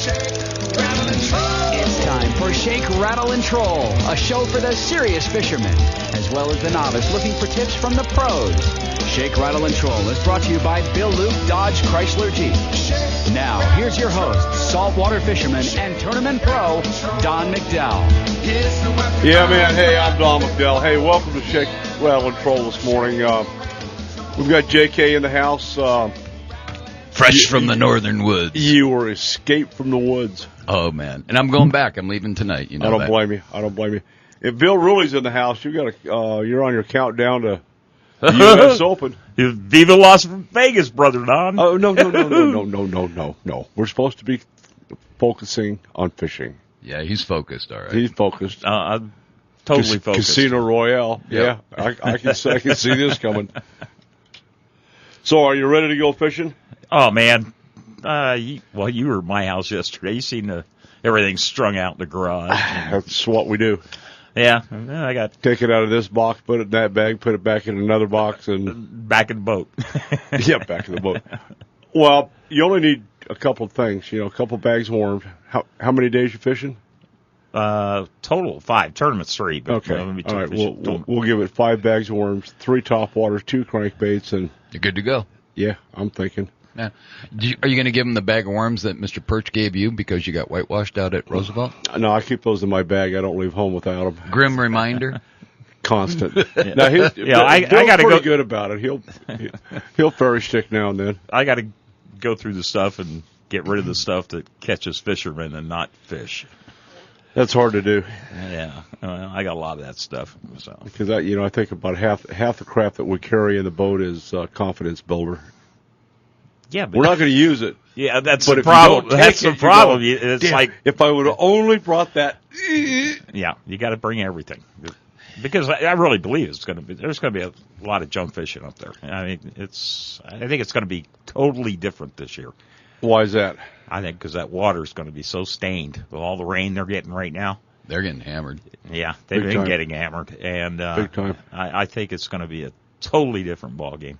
It's time for Shake, Rattle, and Troll, a show for the serious fisherman, as well as the novice looking for tips from the pros. Shake, Rattle, and Troll is brought to you by Bill Luke Dodge Chrysler Jeep. Now, here's your host, saltwater fisherman and tournament pro, Don McDowell. Yeah, man. Hey, I'm Don McDowell. Hey, welcome to Shake, Rattle, and Troll this morning. We've got JK in the house. Fresh from the northern woods. You were escaped from the woods. Oh, man. And I'm going back. I'm leaving tonight. You know I don't blame you. If Bill Ruley's in the house, you're on your countdown to the U.S. Open. Viva Las Vegas, Brother Don. Oh, no. We're supposed to be focusing on fishing. Yeah, he's focused, all right. He's focused. I'm totally focused. Casino Royale. Yep. Yeah, I can see this coming. So, are you ready to go fishing? Oh, man. You were at my house yesterday. You seen everything strung out in the garage. That's what we do. Yeah, I got... Take it out of this box, put it in that bag, put it back in another box, and... Back in the boat. Yeah, back in the boat. Well, you only need a couple of things, a couple of bags of worms. How many days you fishing? Total 5. Tournament's 3. But okay. All right, we'll give it 5 bags of worms, 3 topwaters, 2 crankbaits, and... You're good to go. Yeah, I'm thinking. Yeah. Are you going to give him the bag of worms that Mr. Perch gave you because you got whitewashed out at Roosevelt? No, I keep those in my bag. I don't leave home without them. Grim reminder? Constant. Now, Bill's I got to go good about it. He'll fairy stick now and then. I got to go through the stuff and get rid of the stuff that catches fishermen and not fish. That's hard to do. Yeah, I got a lot of that stuff. So. Because I think about half the crap that we carry in the boat is confidence builder. Yeah, but we're not going to use it. Yeah, that's the problem. That's the problem. It's damn, like if I would have only brought that. Yeah, you got to bring everything because I really believe there's going to be a lot of junk fishing up there. I mean, I think it's going to be totally different this year. Why is that? I think because that water is going to be so stained with all the rain they're getting right now. They're getting hammered. Yeah, they've been getting hammered, and big time. I think it's going to be a totally different ball game.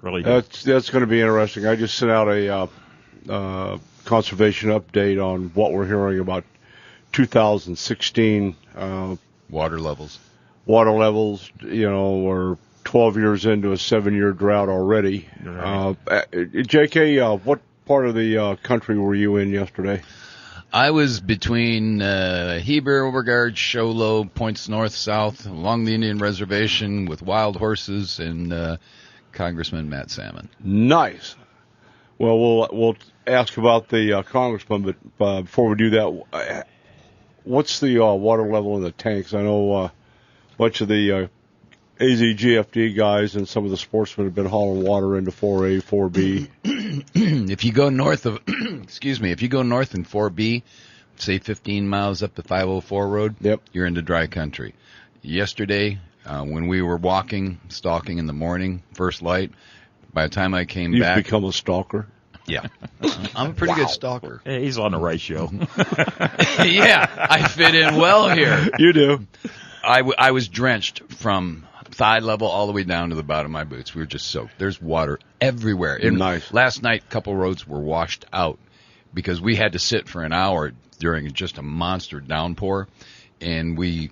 Really, that's going to be interesting. I just sent out a conservation update on what we're hearing about 2016 water levels. Water levels, we're 12 years into a 7-year drought already. Right. JK, what part of the country were you in yesterday? I was between Heber, Overgard, Show Low, points north, south, along the Indian Reservation with wild horses and Congressman Matt Salmon. Nice. Well, we'll ask about the congressman, but before we do that, what's the water level in the tanks? I know a bunch of the AZGFD guys and some of the sportsmen have been hauling water into 4A, 4B. If you go north of, if you go north in 4B, say 15 miles up the 504 road, yep, you're into dry country. Yesterday, when we were stalking in the morning, first light, by the time I came back... You've become a stalker? Yeah. I'm a pretty good stalker. Yeah, he's on the right show. Yeah, I fit in well here. You do. I was drenched from thigh level all the way down to the bottom of my boots. We were just soaked. There's water everywhere. Nice. Last night, a couple roads were washed out because we had to sit for an hour during just a monster downpour, and we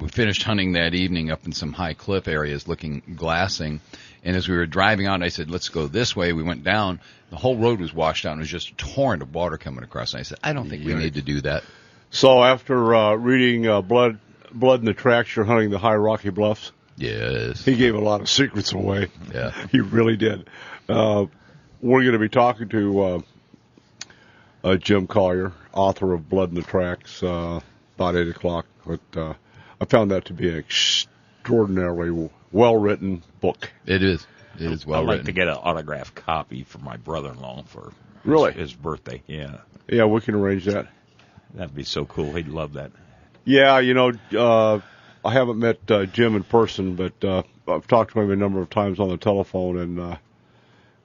finished hunting that evening up in some high cliff areas looking glassing, and as we were driving out, I said, let's go this way. We went down. The whole road was washed out, and it was just a torrent of water coming across, and I said, I don't think we need to do that. So after reading Blood in the Tracks, you're hunting the high Rocky Bluffs? Yes. He gave a lot of secrets away. Yeah. He really did. We're going to be talking to Jim Collier, author of Blood in the Tracks, about 8 o'clock. But I found that to be an extraordinarily well-written book. It is. It is well-written. I'd like to get an autographed copy for my brother-in-law for his birthday. Yeah. Yeah, we can arrange that. That'd be so cool. He'd love that. Yeah, I haven't met Jim in person, but I've talked to him a number of times on the telephone, and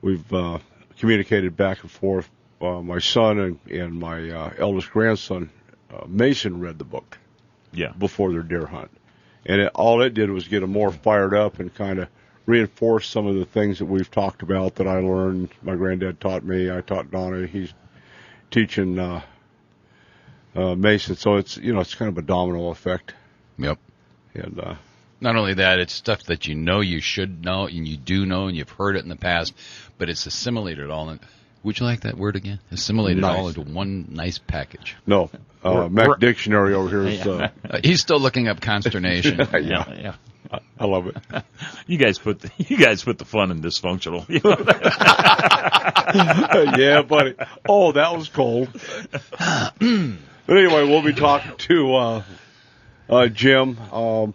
we've communicated back and forth. My son and my eldest grandson, Mason, read the book before their deer hunt. And all it did was get them more fired up and kind of reinforce some of the things that we've talked about that I learned. My granddad taught me. I taught Donna. teaching Mason. So it's it's kind of a domino effect. Yep. And not only that, it's stuff that you should know, and you do know, and you've heard it in the past, but it's assimilated all in. Would you like that word again? Assimilated all into one nice package. No. Mac Dictionary over here is... he's still looking up consternation. Yeah. I love it. You guys put the fun in dysfunctional. Yeah, buddy. Oh, that was cold. But anyway, we'll be talking to Jim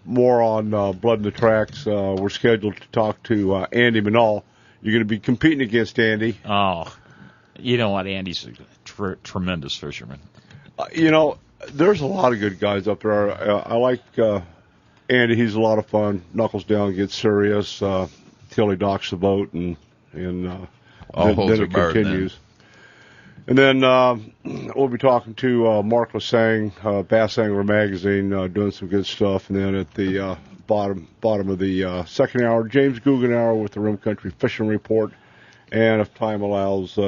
more on Blood in the Tracks. We're scheduled to talk to Andy McDowell. You're going to be competing against Andy. Oh, you know what? Andy's a tremendous fisherman. There's a lot of good guys up there. I like Andy. He's a lot of fun. Knuckles down, gets serious till he docks the boat, and then it continues. And then we'll be talking to Mark Lasang, Bass Angler Magazine, doing some good stuff. And then at the bottom of the second hour, James Guggenauer with the Rim Country Fishing Report. And if time allows,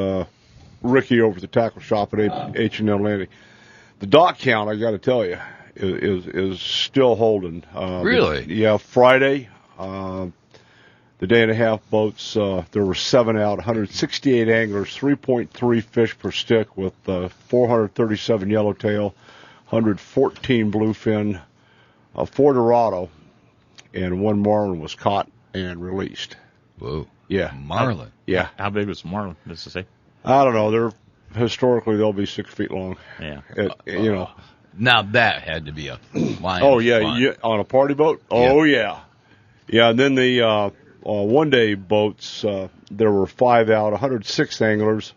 Ricky over at the tackle shop at H&M Landing. The dock count, I got to tell you, is still holding. Really? Yeah, Friday, the day and a half boats, there were 7 out, 168 anglers, 3.3 fish per stick with 437 yellowtail, 114 bluefin, 4 Dorado, and 1 marlin was caught and released. Whoa. Yeah. Marlin. Yeah. How big was marlin, does it say? I don't know. They'll be 6 feet long. Yeah. Now that had to be a line. Oh, yeah. On a party boat? Oh, yeah. Yeah, and then the one-day boats, there were 5 out, 106 anglers,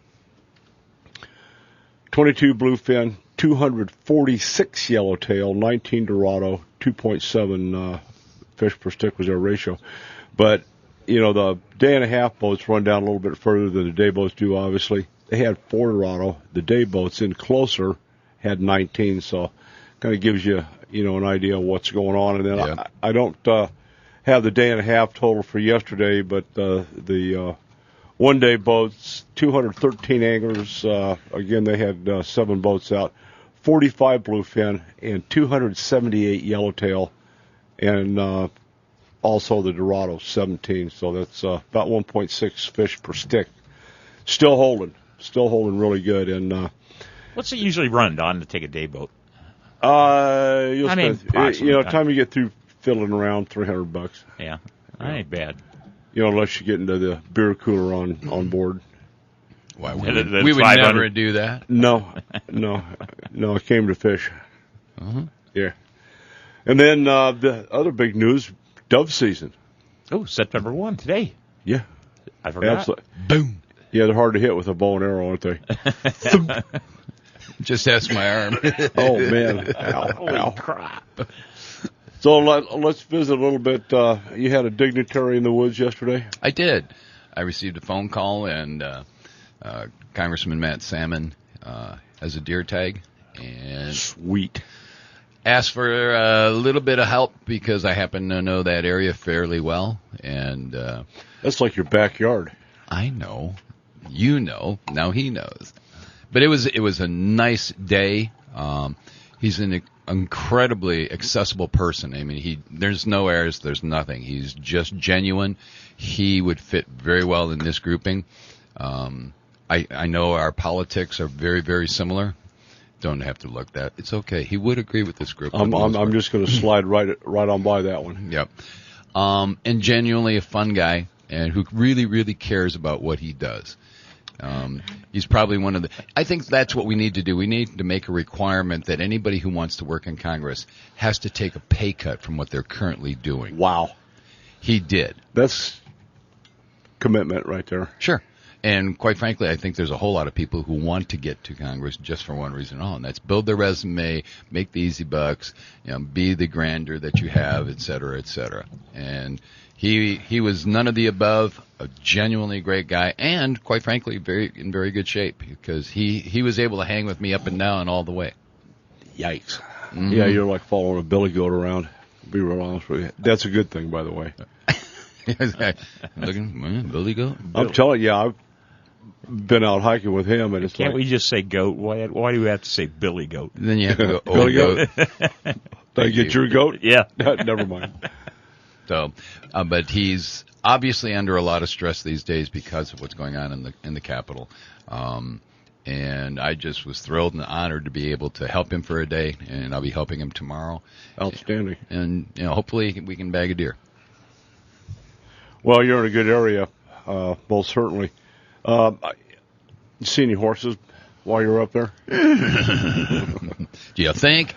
22 bluefin, 246 yellowtail, 19 Dorado, 2.7 fish per stick was their ratio. But, the day and a half boats run down a little bit further than the day boats do, obviously. They had 4 Dorado. The day boats in closer had 19, so kind of gives you, an idea of what's going on. And then I don't have the day and a half total for yesterday, but the one-day boats, 213 anglers. Again, they had 7 boats out, 45 bluefin, and 278 yellowtail, and also the Dorado, 17. So that's about 1.6 fish per stick. Still holding really good. And what's it usually run, Don, to take a day boat? Time you get through fiddling around, $300. Yeah, that ain't bad. Unless you get into the beer cooler on board. Why we would never do that. No, I came to fish. Uh-huh. Yeah. And then the other big news, dove season. Oh, September 1 today. Yeah. I forgot. Absolutely. Boom. Yeah, they're hard to hit with a bow and arrow, aren't they? Just ask my arm. Oh, man. Ow, Holy crap. So let's visit a little bit. You had a dignitary in the woods yesterday? I did. I received a phone call, and Congressman Matt Salmon has a deer tag. And sweet. Asked for a little bit of help because I happen to know that area fairly well. And that's like your backyard. I know. You know. Now he knows. But it was a nice day. He's an incredibly accessible person. I mean, there's no airs, there's nothing. He's just genuine. He would fit very well in this grouping. I know our politics are very, very similar. Don't have to look that. It's okay. He would agree with this group. I'm just going to slide right on by that one. Yep. And genuinely a fun guy, and who really, really cares about what he does. He's probably one of the... I think that's what we need to do. We need to make a requirement that anybody who wants to work in Congress has to take a pay cut from what they're currently doing. Wow. He did. That's commitment right there. Sure. And quite frankly, I think there's a whole lot of people who want to get to Congress just for one reason and that's build their resume, make the easy bucks, be the grandeur that you have, et cetera, et cetera. And he was none of the above, a genuinely great guy, and quite frankly, in very good shape because he was able to hang with me up and down all the way. Yikes. Mm-hmm. Yeah, you're like following a billy goat around. To be real honest with you. That's a good thing, by the way. Looking, billy goat? I'm telling you, been out hiking with him, and it's Can't we just say goat? Why do we have to say Billy Goat? Then you have to go, Billy goat. Did I get your goat? Yeah. Never mind. So, but he's obviously under a lot of stress these days because of what's going on in the Capitol. And I just was thrilled and honored to be able to help him for a day, and I'll be helping him tomorrow. Outstanding. And hopefully we can bag a deer. Well, you're in a good area, most certainly. You see any horses while you're up there? Do you think?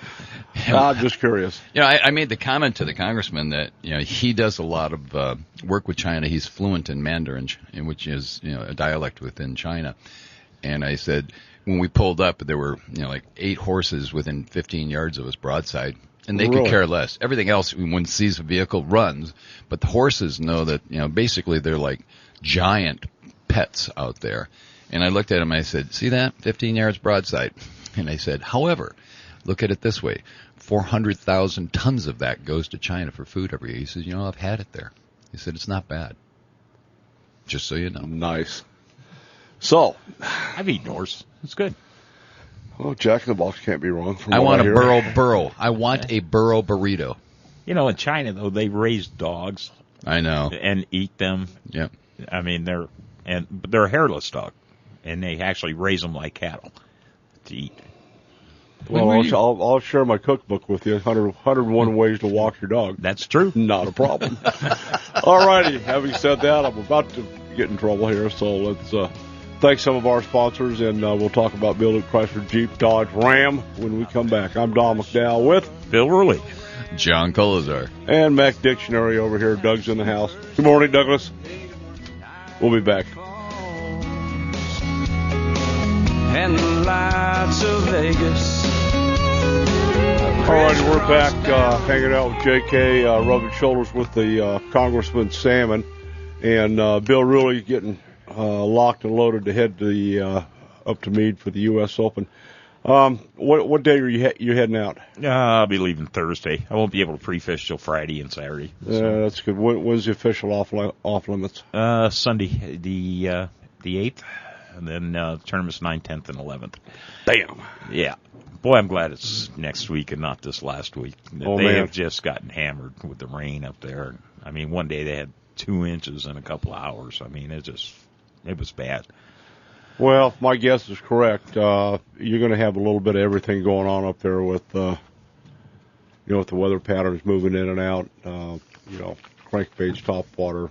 I'm just curious. I made the comment to the congressman that he does a lot of work with China. He's fluent in Mandarin, which is a dialect within China. And I said, when we pulled up, there were like 8 horses within 15 yards of us broadside, and they could care less. Everything else, when it sees a vehicle, runs. But the horses know that basically they're like giant pets out there. And I looked at him and I said, "See that? 15 yards broadside." And I said, "However, look at it this way: 400,000 tons of that goes to China for food every year." He says, "I've had it there." He said, "It's not bad. Just so you know." Nice. So, I've eaten horse. It's good. Well, Jack in the Box can't be wrong. I want a burro. I want a burro burrito. In China though, they raise dogs. I know. And eat them. Yep. I mean, they're a hairless dog, and they actually raise them like cattle to eat. Well, I'll share my cookbook with you. 101 ways to walk your dog. That's true. Not a problem. All righty. Having said that, I'm about to get in trouble here, so let's thank some of our sponsors, and we'll talk about Bill Luke Chrysler Jeep Dodge Ram when we come back. I'm Don McDowell with Bill Ruley, John Colazar, and Mac Dictionary over here. Doug's in the house. Good morning, Douglas. We'll be back. And the lights of Vegas. All right, we're back hanging out with J.K., rubbing shoulders with the Congressman Salmon, and Bill Ruley getting locked and loaded to head to the up to Meade for the U.S. Open. What day are you heading out? I'll be leaving Thursday. I won't be able to pre-fish till Friday and Saturday. So. That's good. When's the official off limits? Sunday, the 8th, and then tournaments 9th, 10th, and 11th. Bam. Yeah. Boy, I'm glad it's next week and not this last week. They have just gotten hammered with the rain up there. I mean, one day they had 2 inches in a couple of hours. I mean, it was bad. Well, my guess is correct. You're going to have a little bit of everything going on up there with, with the weather patterns moving in and out. Crankbaits, top water,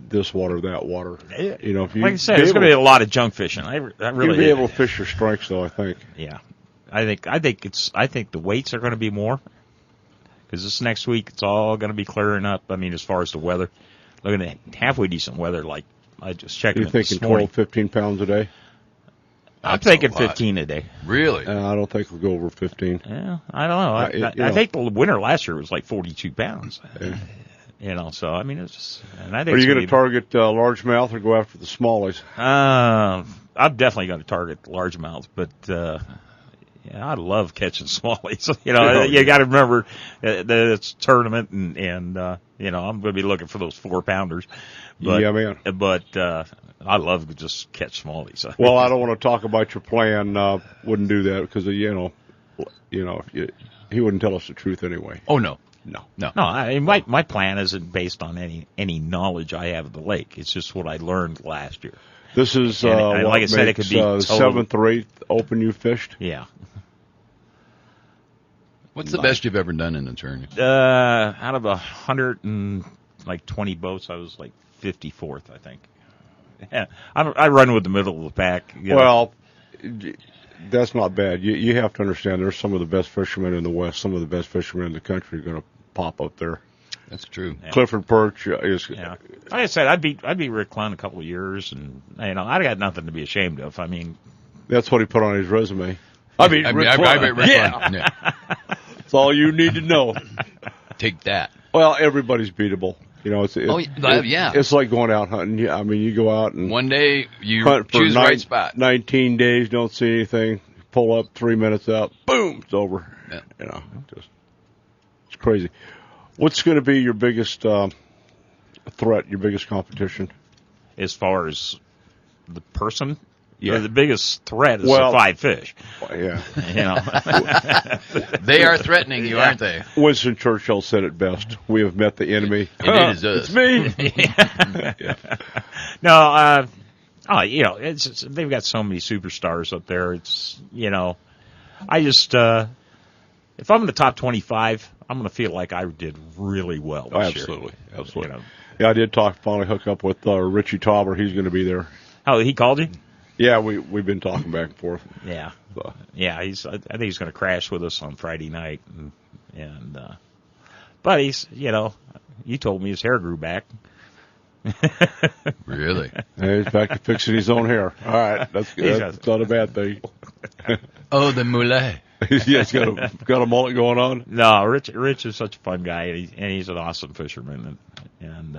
this water, that water. If you like I said, there's going to be a lot of junk fishing. I really you'll be able to fish your strengths, though. I think. Yeah, I think the weights are going to be more because this next week it's all going to be clearing up. I mean, as far as the weather, looking at halfway decent weather. Like I just checked. You're thinking 12, 15 pounds a day. I'm thinking 15 a day. Really? I don't think we'll go over 15. Yeah, I don't know. I think the winter last year was like 42 pounds. Yeah. So I mean, it's just. And I think are you going to target largemouth or go after the smallies? I'm definitely going to target largemouth, but I love catching smallies. You got to remember that it's a tournament, and I'm going to be looking for those 4-pounders. But, yeah, man. But I love to just catch smallies. Well, I don't want to talk about your plan. Wouldn't do that because he wouldn't tell us the truth anyway. Oh no. No. My plan isn't based on any knowledge I have of the lake. It's just what I learned last year. This is like I said, it could be the 7th or 8th Open you fished. Yeah. What's the best you've ever done in a tournament? Out of 120 boats, I was like 54th, I think. Yeah, I run with the middle of the pack. Well, that's not bad. You have to understand there's some of the best fishermen in the West, some of the best fishermen in the country are going to pop up there. That's true. Yeah. Clifford Perch is. Yeah. Like I said, I'd be Rick Clunn a couple of years, and I got nothing to be ashamed of. I mean, that's what he put on his resume. Rick Clunn. Yeah. That's all you need to know. Take that. Well, everybody's beatable. Yeah. It's like going out hunting. I mean, you go out and one day you hunt for choose the right spot. 19 days, don't see anything. Pull up 3 minutes out, boom, it's over. Yeah. It's crazy. What's going to be your biggest threat? Your biggest competition? As far as the person. Yeah. The biggest threat is the 5 fish. Yeah. You know. They are threatening you, aren't they? Winston Churchill said it best. We have met the enemy. It is us. It's me. Yeah. No, you know, they've got so many superstars up there. It's, you know, I just, if I'm in the top 25, I'm going to feel like I did really well this year. Absolutely. You know. Yeah, I did finally hook up with Richie Tauber. He's going to be there. Oh, he called you? Yeah, we've been talking back and forth. Yeah. So. Yeah, I think he's going to crash with us on Friday night. But he's, you know, you told me his hair grew back. Really? Hey, he's back to fixing his own hair. All right, that's not a bad thing. Oh, the mullet. Yeah, he's got a mullet going on. No, Rich is such a fun guy, and he's an awesome fisherman. And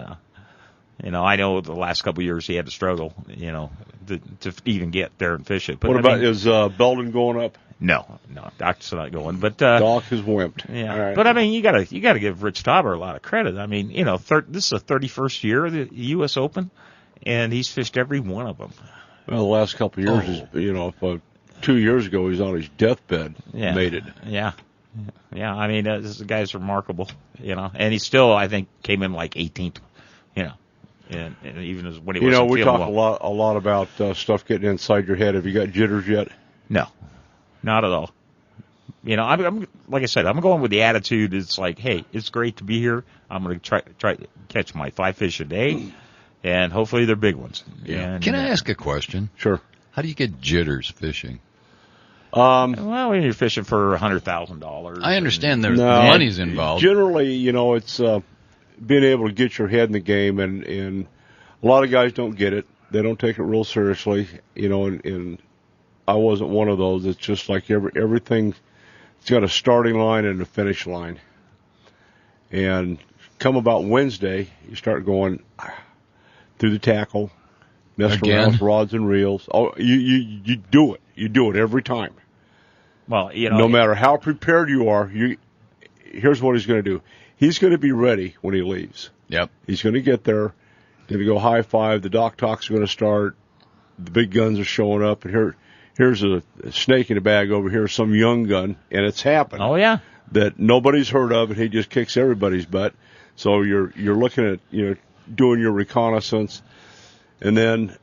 you know, I know the last couple of years he had to struggle, you know, to even get there and fish it. But what about is Belden going up? No, Doc's not going. But Doc is wimped. Yeah, all right. But I mean, you gotta give Rich Tauber a lot of credit. I mean, you know, this is the 31st year of the U.S. Open, and he's fished every one of them. Well, the last couple of years, you know, 2 years ago he's on his deathbed. Yeah. Made it. Yeah. I mean, this guy's remarkable, you know, and he still, I think, came in like 18th, you know, and even as when he was. You know, we talk a lot about stuff getting inside your head. Have you got jitters yet? No, not at all. You know, I'm like I said, I'm going with the attitude. It's like, hey, it's great to be here. I'm going to try to catch my 5 fish a day, and hopefully they're big ones. Yeah. Can I ask a question? Sure. How do you get jitters fishing? Well, when you're fishing for $100,000, I understand there's money's involved. Generally, you know, it's being able to get your head in the game, and a lot of guys don't get it. They don't take it real seriously, you know, and I wasn't one of those. It's just like everything, it's got a starting line and a finish line. And come about Wednesday, you start going through the tackle, messing around with rods and reels. Oh, you do it. You do it every time. Well, you know, no matter how prepared you are, here's what he's going to do. He's going to be ready when he leaves. Yep. He's going to get there. Going to go high five. The dock talk's going to start. The big guns are showing up, and here's a snake in a bag over here, some young gun, and it's happened. Oh yeah. That nobody's heard of, and he just kicks everybody's butt. So you're looking at, you know, doing your reconnaissance, and then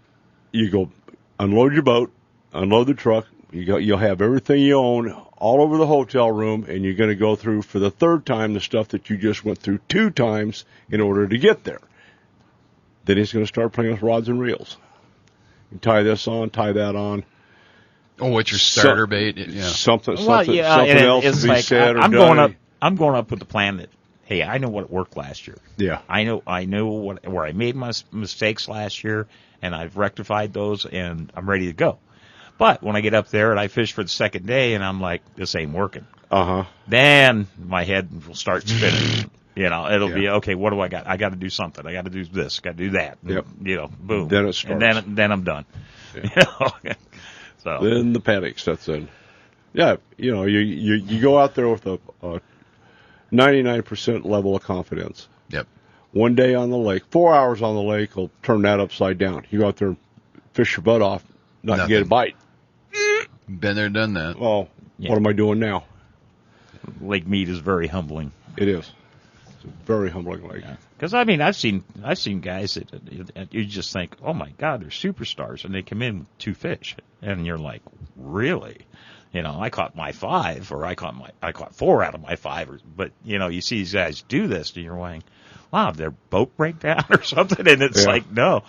you go unload your boat, unload the truck. You'll have everything you own all over the hotel room, and you're going to go through for the 3rd time the stuff that you just went through 2 times in order to get there. Then he's going to start playing with rods and reels. You tie this on, tie that on. Oh, what's your starter bait? Yeah. Something else to be like, said or I'm done. going up. I'm going up with the plan that, hey, I know what worked last year. Yeah. I know where I made my mistakes last year, and I've rectified those, and I'm ready to go. But when I get up there and I fish for the 2nd day, and I'm like, this ain't working. Then my head will start spinning. You know, it'll be, okay, what do I got? I got to do something. I got to do this. Got to do that. Yep. You know, boom. Then it starts. And then I'm done. Yeah. You know? So. Then the panic sets in. Yeah, you know, you go out there with a 99% level of confidence. Yep. One day on the lake, 4 hours on the lake will turn that upside down. You go out there and fish your butt off, not get a bite. Been there, done that. Well, what am I doing now? Lake meat is very humbling. It is. It's a very humbling lake. Because I mean, I've seen guys that you just think, oh my God, they're superstars, and they come in with 2 fish, and you're like, really? You know, I caught my 5, or I caught 4 out of my 5, but you know, you see these guys do this, and you're going, wow, did their boat break down or something? And it's like, no.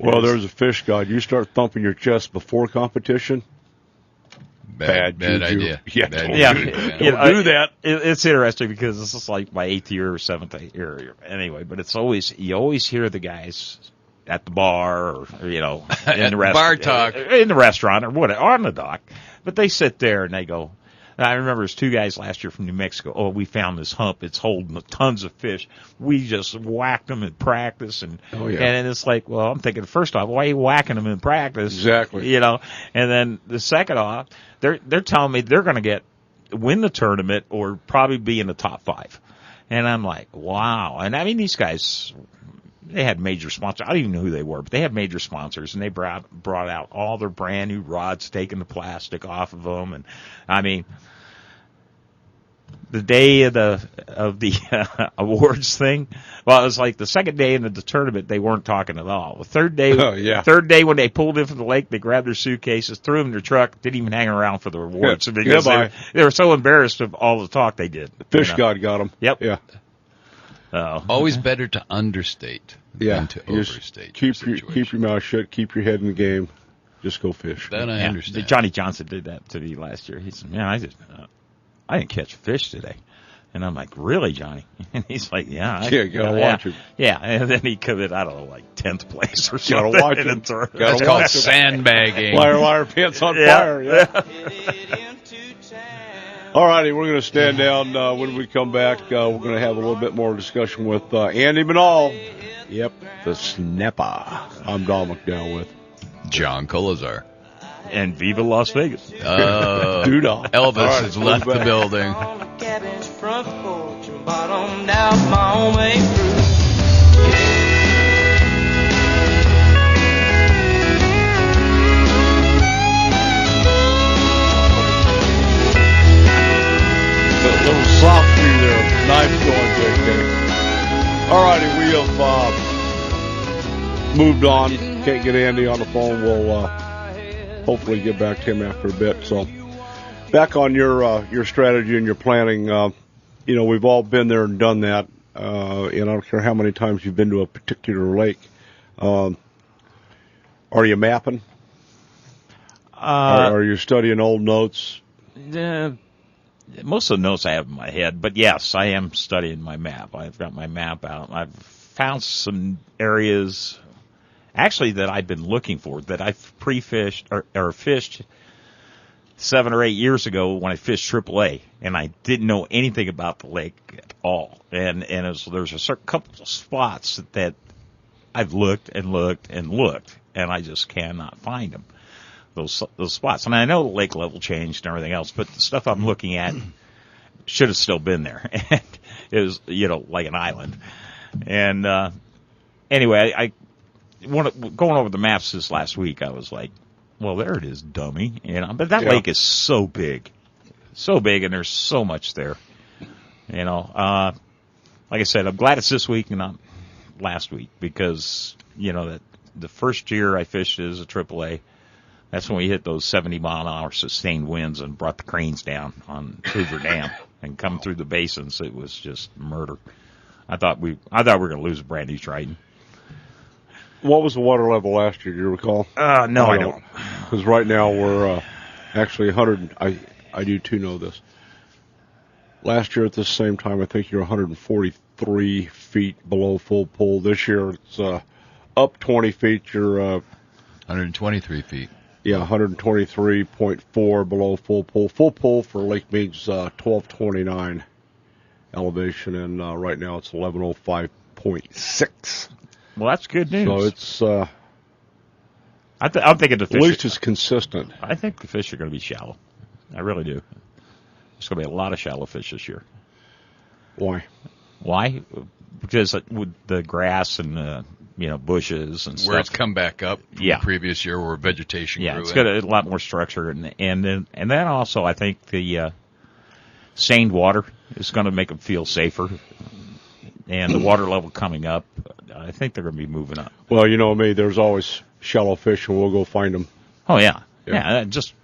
Well, there's a fish god. You start thumping your chest before competition. Bad idea. Yeah, Bad don't do that. It's interesting because this is like my 8th year or 7th year anyway. But it's you always hear the guys at the bar, or you know, in the bar talk in the restaurant or whatever, on the dock. But they sit there and they go. I remember there's 2 guys last year from New Mexico. Oh, we found this hump. It's holding tons of fish. We just whacked them in practice, and it's like, well, I'm thinking, first off, why are you whacking them in practice? Exactly. You know, and then the second off, they're telling me they're going to win the tournament or probably be in the top 5, and I'm like, wow. And I mean, these guys, they had major sponsors. I don't even know who they were, but they had major sponsors, and they brought out all their brand new rods, taking the plastic off of them, and I mean, the day of the awards thing. Well, it was like the second day into the tournament, they weren't talking at all. The third day, third day when they pulled in from the lake, they grabbed their suitcases, threw them in their truck, didn't even hang around for the awards because they were so embarrassed of all the talk they did. Fish God got them. Yep. Yeah. Always better to understate than to overstate. Keep your mouth shut. Keep your head in the game. Just go fish. That I understand. Johnny Johnson did that to me last year. He said, "Man, I didn't catch fish today." And I'm like, "Really, Johnny?" And he's like, "Yeah, you gotta watch it." Yeah, and then he come in, I don't know, like 10th place or something. Gotta watch it. That's called sandbagging. Liar, pants on fire. Yeah. All righty, we're going to stand down. When we come back, we're going to have a little bit more discussion with Andy McDowell. Yep, the Snapper. I'm Don McDowell with John Colazar. And Viva Las Vegas. Elvis has left the building. On the cabin's front porch and bottomed out my homemade brew. A little soft through there. Nice going, JK. All righty, we have moved on. Can't get Andy on the phone. We'll hopefully get back to him after a bit. So, back on your strategy and your planning. We've all been there and done that. And I don't care how many times you've been to a particular lake. Are you mapping? Are you studying old notes? Most of the notes I have in my head, but yes, I am studying my map. I've got my map out. I've found some areas, actually, that I've been looking for, that I've pre-fished or fished 7 or 8 years ago when I fished AAA, and I didn't know anything about the lake at all. And there's a certain couple of spots that I've looked and looked and looked, and I just cannot find them. Those spots. And I know the lake level changed and everything else, but the stuff I'm looking at should have still been there. And it was, like an island. And anyway, going over the maps this last week, I was like, well, there it is, dummy. But that lake is so big, and there's so much there. Like I said, I'm glad it's this week and not last week because, that the first year I fished as a AAA, that's when we hit those 70-mile-an-hour sustained winds and brought the cranes down on Hoover Dam and come through the basins. It was just murder. I thought we were going to lose a brand new Triton. What was the water level last year? Do you recall? No, I don't. Because right now we're actually 100. I do too know this. Last year at this same time, I think you're 143 feet below full pull. This year it's up 20 feet. You're 123 feet. Yeah, 123.4 below full pull. Full pull for Lake Mead's 1229 elevation, and right now it's 1105.6. Well, that's good news. So it's I'm thinking the fish. At least it's consistent. I think the fish are going to be shallow. I really do. There's going to be a lot of shallow fish this year. Why? Because with the grass and bushes and stuff. Where it's come back up from the previous year where vegetation grew. It's got a lot more structure. And then also I think the stained water is going to make them feel safer. And the water level coming up, I think they're going to be moving up. Well, you know me, there's always shallow fish, and we'll go find them. Oh, yeah. There's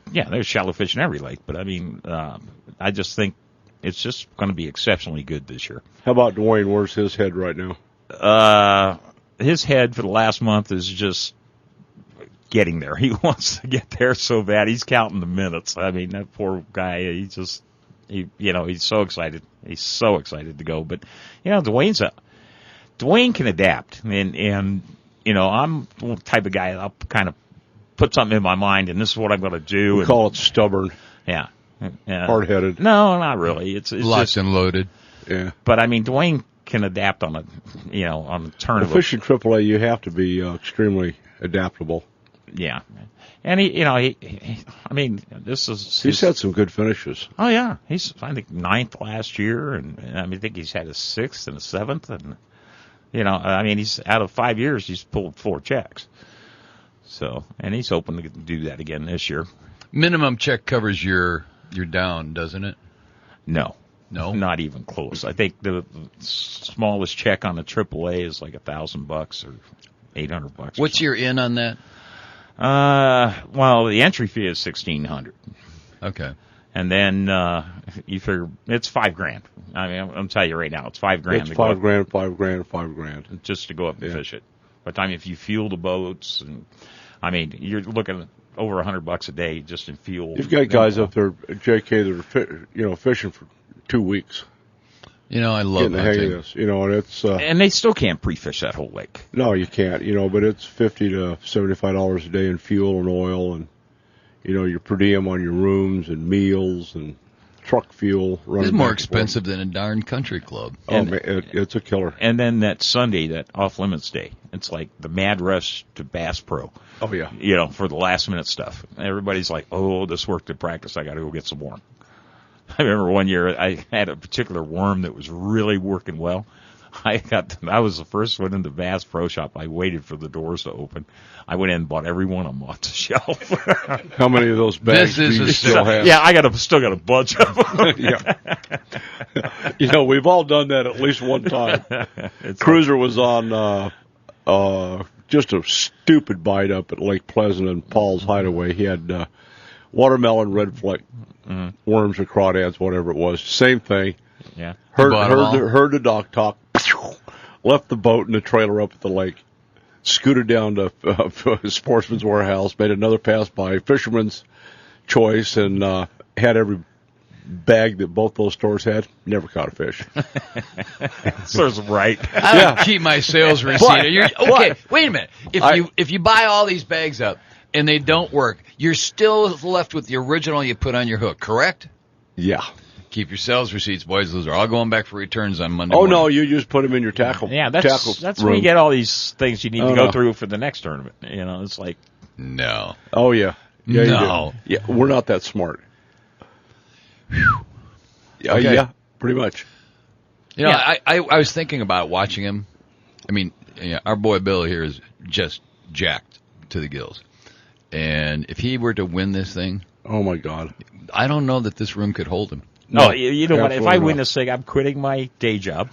shallow fish in every lake. But, I just think it's just going to be exceptionally good this year. How about Dwayne? Where's his head right now? His head for the last month is just getting there. He wants to get there so bad. He's counting the minutes. That poor guy, he's so excited. He's so excited to go. But, Dwayne can adapt. And I'm the type of guy I'll kind of put something in my mind, and this is what I'm going to do. We call it stubborn. Yeah. Hard-headed. No, not really. It's locked and loaded. Yeah. But, Dwayne can adapt on a turn of fishing AAA, you have to be extremely adaptable. Yeah. And he's had some good finishes. Oh yeah, he's I think 9th last year, and I think he's had a 6th and a 7th, and You know, I mean, he's out of 5 years, he's pulled 4 checks. So, and he's hoping to do that again this year. Minimum check covers your down, doesn't it? No. No? Not even close. I think the smallest check on the AAA is like $1,000 or $800. What's your in on that? Well, the entry fee is $1,600. Okay. And then you figure it's $5,000. I mean, I'm telling you right now, it's $5,000. It's $5,000, $5,000, $5,000 just to go up and fish it. By the time if you fuel the boats, and I mean, you're looking at over $100 a day just in fuel. You've got guys up there, JK, that are fishing for 2 weeks. You know, I love getting the hang of this. You know, and it's and they still can't pre-fish that whole lake. No, you can't. You know, but it's $50 to $75 a day in fuel and oil, and you know, your per diem on your rooms and meals and truck fuel. It's more expensive than a darn country club. Oh, man, it's a killer. And then that Sunday, that off-limits day, it's like the mad rush to Bass Pro. Oh, yeah. You know, for the last-minute stuff. Everybody's like, oh, this worked at practice. I got to go get some more. I remember one year I had a particular worm that was really working well. I was the first one in the Bass Pro Shop. I waited for the doors to open. I went in and bought every one of them off the shelf. How many of those bags do you still have? Yeah, still got a bunch of them. Yeah. You know, we've all done that at least one time. Cruiser was on just a stupid bite up at Lake Pleasant and Paul's Hideaway. He had watermelon, red fleck, worms or crawdads, whatever it was. Same thing. Yeah. Heard the dock talk, left the boat and the trailer up at the lake, scooted down to Sportsman's Warehouse, made another pass by Fisherman's Choice, and had every bag that both those stores had. Never caught a fish. Serves right. I don't keep my sales receipt. Wait a minute. If you buy all these bags up and they don't work, you're still left with the original you put on your hook, correct? Yeah. Keep your sales receipts, boys. Those are all going back for returns on Monday. Oh, no, you just put them in your tackle. Yeah, that's where you get all these things you need to go through for the next tournament. You know, it's like... No. Oh, yeah. Yeah, no. You do. Yeah, we're not that smart. Yeah, Okay. yeah, pretty much. You know, I was thinking about watching him. I mean, our boy Bill here is just jacked to the gills. And if he were to win this thing... Oh, my God. I don't know that this room could hold him. No, you know what? If I win this thing, I'm quitting my day job.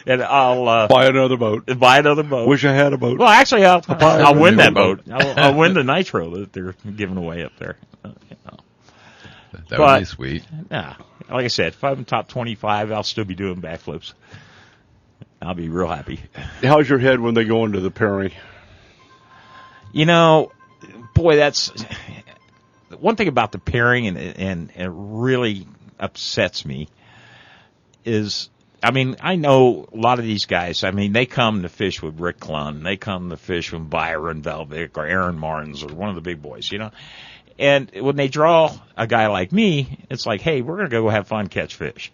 And I'll buy another boat. Wish I had a boat. Well, actually, I'll win that boat. I'll win the nitro that they're giving away up there. That would be sweet. Nah, like I said, if I'm top 25, I'll still be doing backflips. I'll be real happy. How's your head when they go into the pairing? You know, boy, that's one thing about the pairing, and it really upsets me is, I mean, I know a lot of these guys. I mean, they come to fish with Rick Clunn. They come to fish with Byron Velvick or Aaron Martins or one of the big boys, you know. And when they draw a guy like me, it's like, hey, we're going to go have fun, catch fish.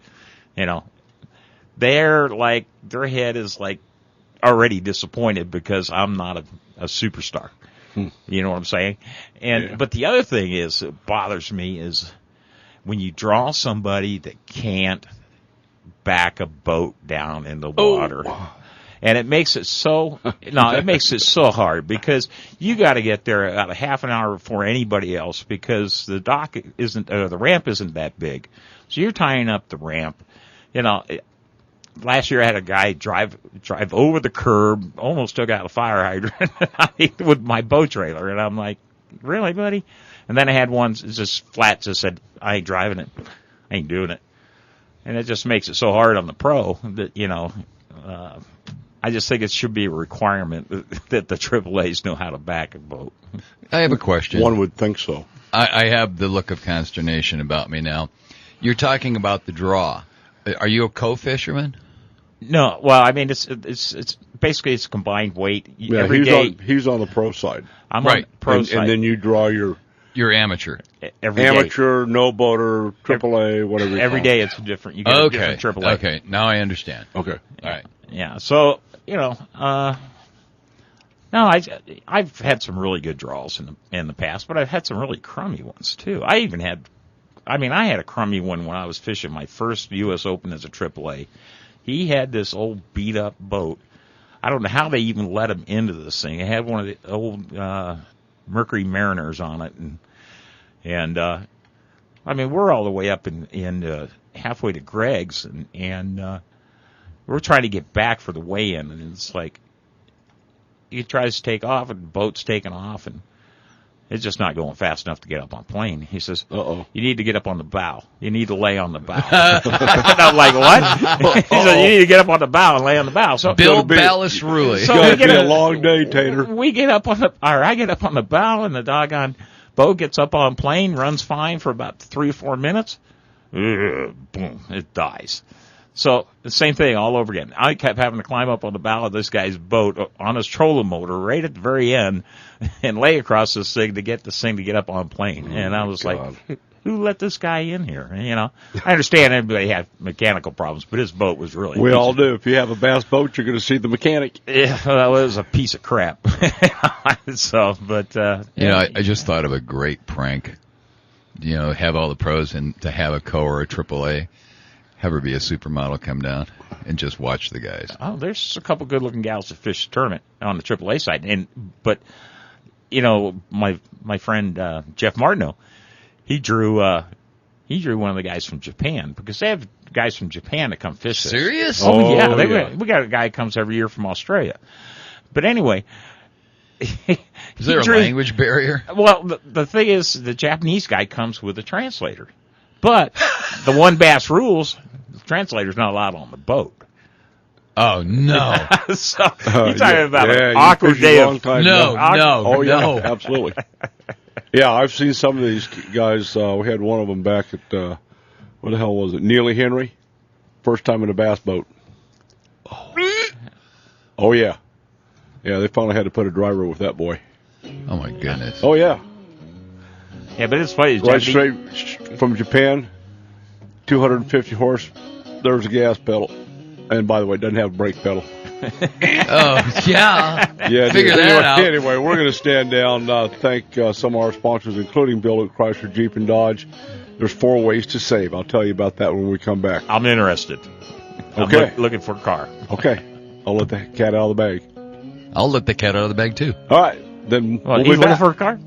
You know, their head is like already disappointed because I'm not a superstar. You know what I'm saying? But the other thing is, that bothers me is when you draw somebody that can't back a boat down in the water. Oh. And it makes it so hard because you got to get there about a half an hour before anybody else because the the ramp isn't that big. So you're tying up the ramp. You know, last year I had a guy drive over the curb, almost took out a fire hydrant with my boat trailer, and I'm like, really, buddy? And then I had one just flat, just said, I ain't driving it, I ain't doing it, and it just makes it so hard on the pro that I just think it should be a requirement that the AAAs know how to back a boat. I have a question. One would think so. I have the look of consternation about me now. You're talking about the draw. Are you a co-fisherman? No, well, I mean, it's basically it's combined weight. Yeah, he's on the pro side. I'm on the pro side. And then you draw your amateur. Amateur, no boater, AAA, whatever. Every day it's different. You get a different AAA. Okay, now I understand. Okay. All right. Yeah, so, no, I've had some really good draws in the past, but I've had some really crummy ones, too. I had a crummy one when I was fishing my first U.S. Open as a AAA. he had this old beat-up boat. I don't know how they even let him into this thing. It had one of the old Mercury Mariners on it, and I mean, we're all the way up in halfway to Greg's, and we're trying to get back for the weigh-in, and it's like he tries to take off, and the boat's taking off, and it's just not going fast enough to get up on plane. He says, "You need to get up on the bow. You need to lay on the bow." And I'm like, "What?" He said, "You need to get up on the bow and lay on the bow." So Bill Ballast-Ruley. So it's going to be a long day, Tater. I get up on the bow, and the doggone boat gets up on plane, runs fine for about 3 or 4 minutes. Boom, it dies. So the same thing all over again. I kept having to climb up on the bow of this guy's boat on his trolling motor right at the very end and lay across this thing to get up on plane. And I was like, who let this guy in here? You know, I understand everybody had mechanical problems, but his boat was really. We all do. If you have a bass boat, you're going to see the mechanic. Yeah, well, it was a piece of crap. So, but I just thought of a great prank. You know, have all the pros and to have a co or a AAA. Have her be a supermodel, come down, and just watch the guys. Oh, there's a couple good-looking gals that fish the tournament on the AAA side, but you know, my friend Jeff Martineau, he drew one of the guys from Japan because they have guys from Japan that come fish this. Serious? Oh yeah, we got a guy that comes every year from Australia. But anyway, is there a language barrier? Well, the thing is, the Japanese guy comes with a translator. But the one bass rules, the translator's not allowed on the boat. Oh, no. So you're talking about an awkward day of... No. Oh, yeah, absolutely. Yeah, I've seen some of these guys. We had one of them back at, what the hell was it, Neely Henry? First time in a bass boat. Oh, yeah. Yeah, they finally had to put a driver with that boy. Oh, my goodness. Oh, yeah. Yeah, but it's funny. Right straight from Japan, 250 horse, there's a gas pedal. And by the way, it doesn't have a brake pedal. Oh, yeah. Yeah, figure that out. Anyway, we're going to stand down, thank some of our sponsors, including Bill at Chrysler, Jeep, and Dodge. There's 4 ways to save. I'll tell you about that when we come back. I'm interested. Okay. I'm looking for a car. Okay. I'll let the cat out of the bag. I'll let the cat out of the bag, too. All right. Then we'll be looking back. for a car?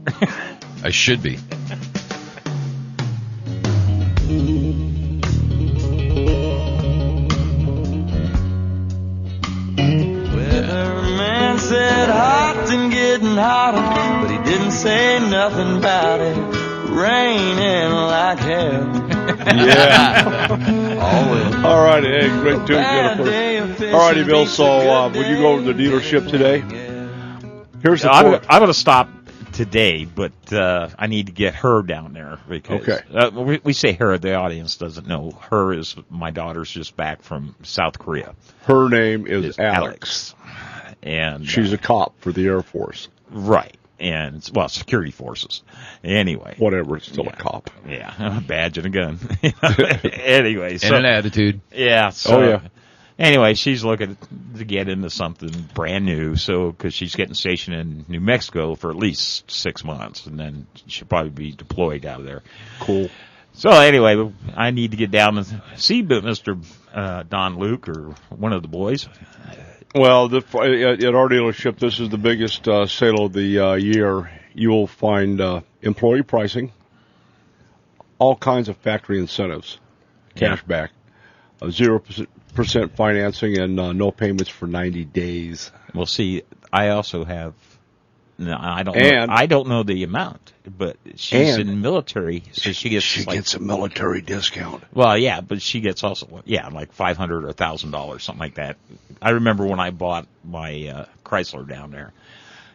I should be. Weatherman said hot and getting hotter, but he didn't say nothing about it raining like hell. Yeah. All righty. Hey, great tune. All righty, Bill. So would you go over to the dealership today? Here's the I'm going to stop today, but I need to get her down there because we say her. The audience doesn't know. Her is my daughter's just back from South Korea. Her name is Alex. And she's a cop for the Air Force. Right. And, well, security forces. Anyway. Whatever, it's still a cop. Yeah, a badge and a gun. Anyway. And an attitude. Yeah. So, oh, yeah. Anyway, she's looking to get into something brand new, because she's getting stationed in New Mexico for at least 6 months, and then she'll probably be deployed out of there. Cool. So anyway, I need to get down and see Mr. Don Luke or one of the boys. Well, at our dealership, this is the biggest sale of the year. You'll find employee pricing, all kinds of factory incentives, cash back, 0% financing, and no payments for 90 days. Well, see, I also have. No, I don't know the amount, but she's in the military, so she gets a military discount. Well, yeah, but she gets also like $500 or $1,000, something like that. I remember when I bought my Chrysler down there,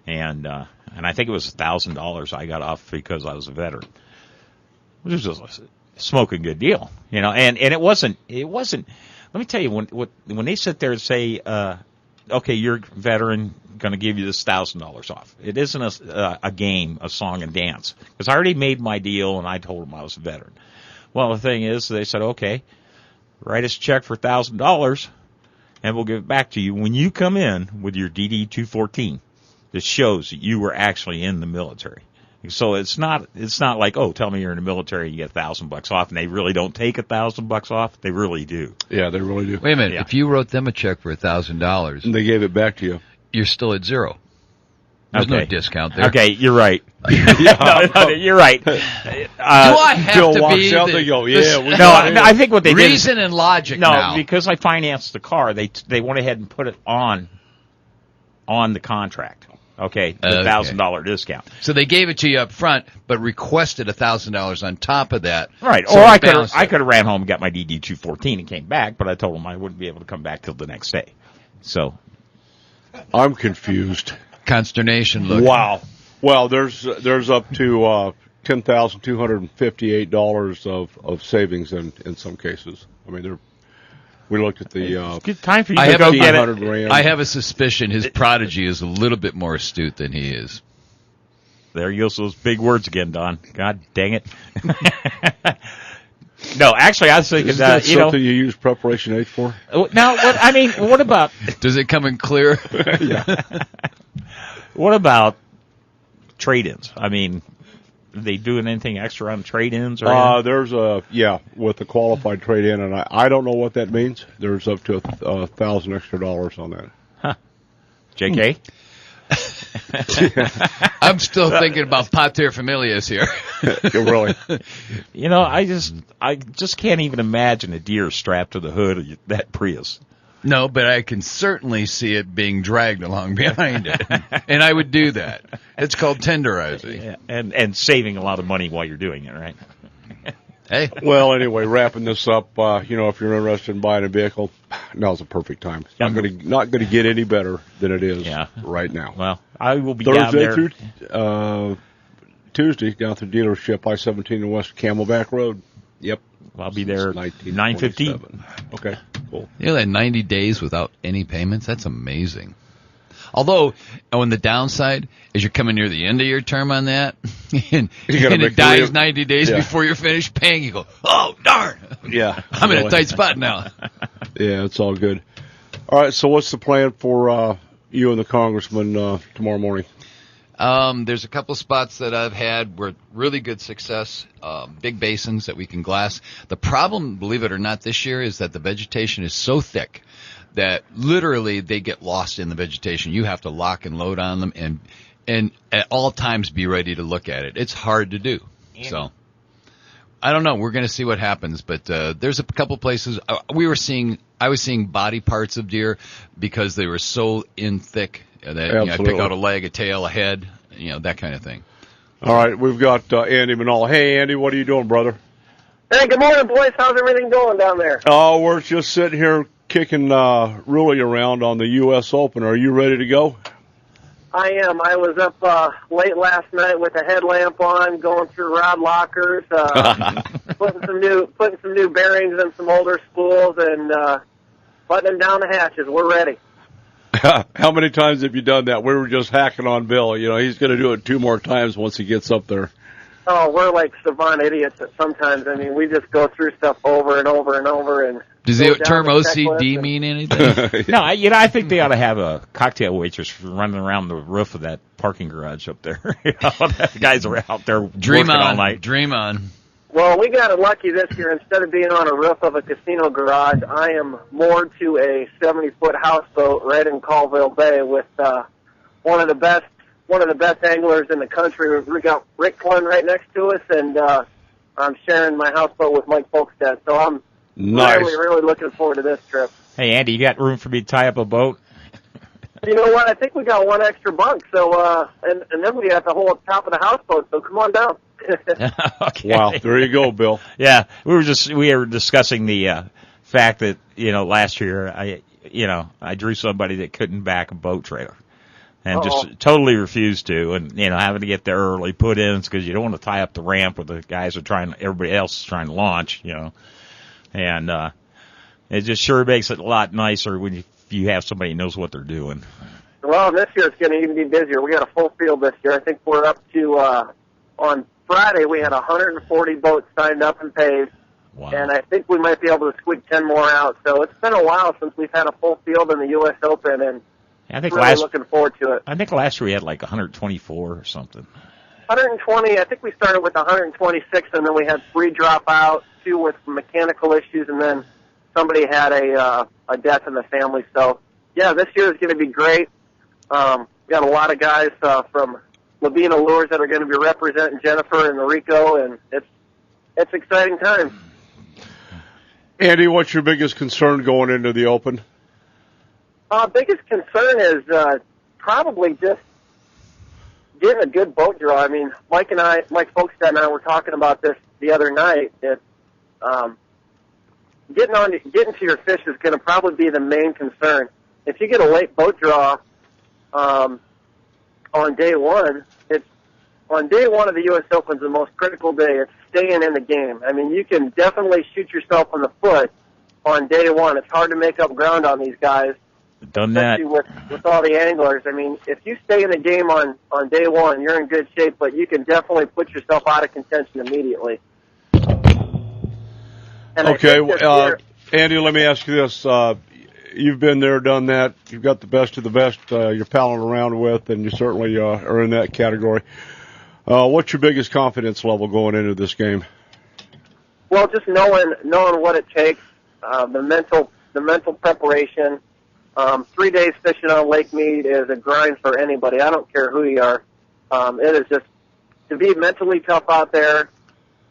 and I think it was $1,000 I got off because I was a veteran. It was just a smoking good deal, and it wasn't. Let me tell you, when they sit there and say, okay, you're a veteran, going to give you this $1,000 off. It isn't a game, a song and dance, because I already made my deal and I told them I was a veteran. Well, the thing is, they said, okay, write us a check for $1,000 and we'll give it back to you when you come in with your DD-214 that shows that you were actually in the military. So it's not like, oh, tell me you're in the military, you get $1,000 off, and they really don't take $1,000 off. They really do. Yeah, they really do. Wait a minute. Yeah. If you wrote them a check for $1,000, And they gave it back to you. you're still at zero. There's no discount there. Okay, you're right. Yeah. No, you're right. Do I have Bill to walks be out, the, they go, the yeah, we No, got it. I think what they did. reason and logic No, now? because I financed the car, they went ahead and put it on the contract. Okay, the $1,000 discount. So they gave it to you up front, but requested $1,000 on top of that. Right, So or it I balanced could it. have ran home and got my DD-214 and came back, but I told them I wouldn't be able to come back till the next day. So I'm confused. Consternation look. Wow. Well, there's up to $10,258 of savings in some cases. I mean, we looked at the good time for you I to go get it. Rand. I have a suspicion his prodigy is a little bit more astute than he is. There you go, those big words again, Don. God dang it. No, actually, I was thinking, Is that something you use Preparation H for? Now, what about Does it come in clear? what about trade-ins? I mean, are they doing anything extra on trade-ins? Or There's with the qualified trade-in, and I don't know what that means. There's up to $1,000 extra on that. JK? I'm still thinking about paterfamilias here. Really? You know, I just can't even imagine a deer strapped to the hood of that Prius. No, but I can certainly see it being dragged along behind it. And I would do that. It's called tenderizing. Yeah, and saving a lot of money while you're doing it, right? Hey, Well, anyway, wrapping this up, if you're interested in buying a vehicle, now's the perfect time. It's not going to get any better than it is right now. Well, I will be down Thursday there. through Tuesday down to the dealership, I-17 and West Camelback Road. Yep. I'll be there Since 9:15. Okay, cool. you know that 90 days without any payments? That's amazing. Although, on the downside, as you're coming near the end of your term on that, and it dies 90 days before you're finished paying, you go, oh, darn. Yeah. I'm in a tight spot now. Yeah, it's all good. All right, so what's the plan for you and the congressman tomorrow morning? There's a couple spots that I've had where really good success, big basins that we can glass. The problem, believe it or not, this year is that the vegetation is so thick that literally they get lost in the vegetation. You have to lock and load on them and at all times be ready to look at it. It's hard to do. So I don't know. We're going to see what happens, but there's a couple places I was seeing body parts of deer because they were so in thick that I pick out a leg, a tail, a head, that kind of thing. All right, we've got Andy Manal. Hey, Andy, what are you doing, brother? Hey, good morning, boys. How's everything going down there? Oh, we're just sitting here kicking Ruley around on the U.S. Open. Are you ready to go? I am. I was up late last night with a headlamp on, going through rod lockers, putting some new bearings in some older spools, and buttoning down the hatches. We're ready. How many times have you done that? We were just hacking on Bill. He's going to do it 2 more times once he gets up there. Oh, we're like savant idiots sometimes. I mean, we just go through stuff over and over and over. And does the term OCD mean anything? No, I think they ought to have a cocktail waitress running around the roof of that parking garage up there. The guys are out there working all night. Dream on. Well, we got lucky this year. Instead of being on a roof of a casino garage, I am moored to a 70-foot houseboat right in Colville Bay with one of the best anglers in the country. We got Rick Clun right next to us, and I'm sharing my houseboat with Mike Folkstead. So I'm really looking forward to this trip. Hey, Andy, you got room for me to tie up a boat? You know what? I think we got one extra bunk. So and then we have the whole top of the houseboat. So come on down. Okay. Wow, there you go, Bill. Yeah, we were discussing the fact that last year I drew somebody that couldn't back a boat trailer. And just totally refused to, and having to get there early, put in because you don't want to tie up the ramp where the guys everybody else is trying to launch, and it just sure makes it a lot nicer when you have somebody who knows what they're doing. Well, this year it's going to even be busier. We got a full field this year. I think we're up to on Friday we had 140 boats signed up and paid. Wow. And I think we might be able to squeak 10 more out. So it's been a while since we've had a full field in the U.S. Open, and I think really looking forward to it. I think last year we had like 124 or something. 120. I think we started with 126, and then we had 3 drop out, 2 with mechanical issues, and then somebody had a death in the family. So, yeah, this year is going to be great. We got a lot of guys from Labina Lures that are going to be representing Jennifer and Rico, and it's exciting times. Andy, what's your biggest concern going into the Open? Biggest concern is probably just getting a good boat draw. I mean, Mike Folkestad and I were talking about this the other night. That getting to your fish is going to probably be the main concern. If you get a late boat draw on day one, on day one of the U.S. Open is the most critical day. It's staying in the game. I mean, you can definitely shoot yourself in the foot on day one. It's hard to make up ground on these guys. Done that. With all the anglers. I mean, if you stay in the game on day one, you're in good shape, but you can definitely put yourself out of contention immediately. And okay, Andy, let me ask you this. You've been there, done that. You've got the best of the best you're palling around with, and you certainly are in that category. What's your biggest confidence level going into this game? Well, just knowing what it takes, the mental preparation. 3 days fishing on Lake Mead is a grind for anybody. I don't care who you are. It is just to be mentally tough out there.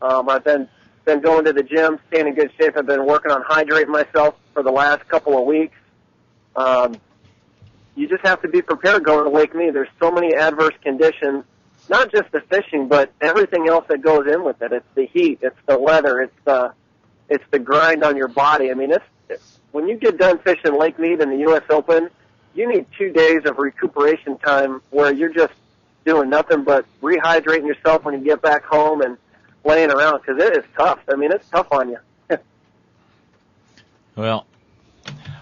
I've been going to the gym, staying in good shape. I've been working on hydrating myself for the last couple of weeks. You just have to be prepared going to Lake Mead. There's so many adverse conditions, not just the fishing, but everything else that goes in with it. It's the heat, it's the weather, it's the grind on your body. I mean, when you get done fishing Lake Mead in the U.S. Open, you need 2 days of recuperation time where you're just doing nothing but rehydrating yourself when you get back home and laying around, because it is tough. I mean, it's tough on you. Well,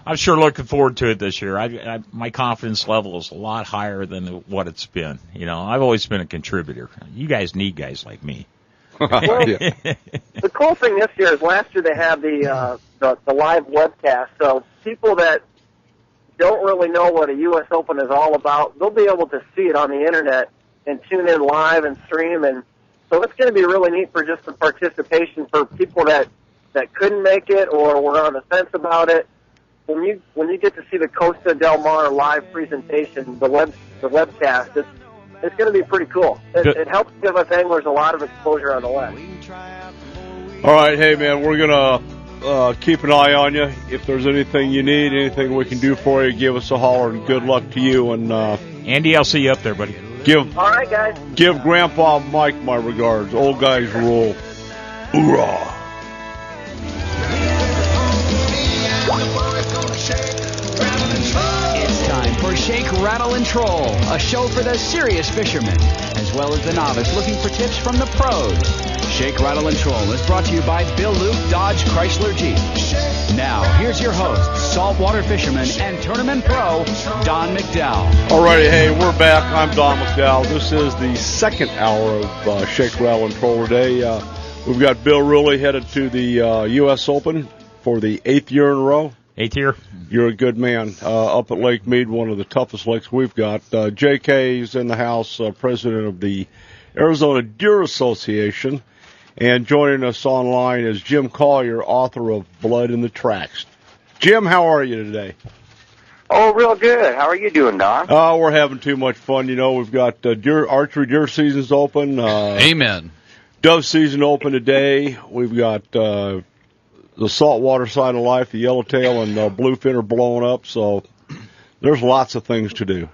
I'm sure looking forward to it this year. My confidence level is a lot higher than what it's been. You know, I've always been a contributor. You guys need guys like me. Well, the cool thing this year is last year they had the live webcast, so people that don't really know what a U.S. Open is all about, they'll be able to see it on the internet and tune in live and stream, and so it's going to be really neat for just the participation for people that couldn't make it or were on the fence about it. When you get to see the Costa del Mar live presentation, the webcast, it's going to be pretty cool. It helps give us anglers a lot of exposure on the web. All right, hey, man, we're going to keep an eye on you. If there's anything you need, anything we can do for you, give us a holler, and good luck to you. And Andy, I'll see you up there, buddy. All right, guys. Give Grandpa Mike my regards. Old guys rule. Hoorah. It's time for Shake, Rattle, and Troll, a show for the serious fisherman, as well as the novice looking for tips from the pros. Shake, Rattle, and Troll is brought to you by Bill Luke Dodge Chrysler Jeep. Now, here's your host, saltwater fisherman and tournament pro, Don McDowell. All righty, hey, we're back. I'm Don McDowell. This is the second hour of Shake, Rattle, and Troll today. We've got Bill Ruley headed to the U.S. Open for the 8th year in a row. 8th year. You're a good man. Up at Lake Mead, one of the toughest lakes we've got. J.K. is in the house, president of the Arizona Deer Association. And joining us online is Jim Collier, author of Blood in the Tracks. Jim, how are you today? Oh, real good. How are you doing, Don? We're having too much fun. You know, we've got archery deer season's open. Amen. Dove season open today. We've got the saltwater side of life, the yellowtail and bluefin are blowing up. So there's lots of things to do.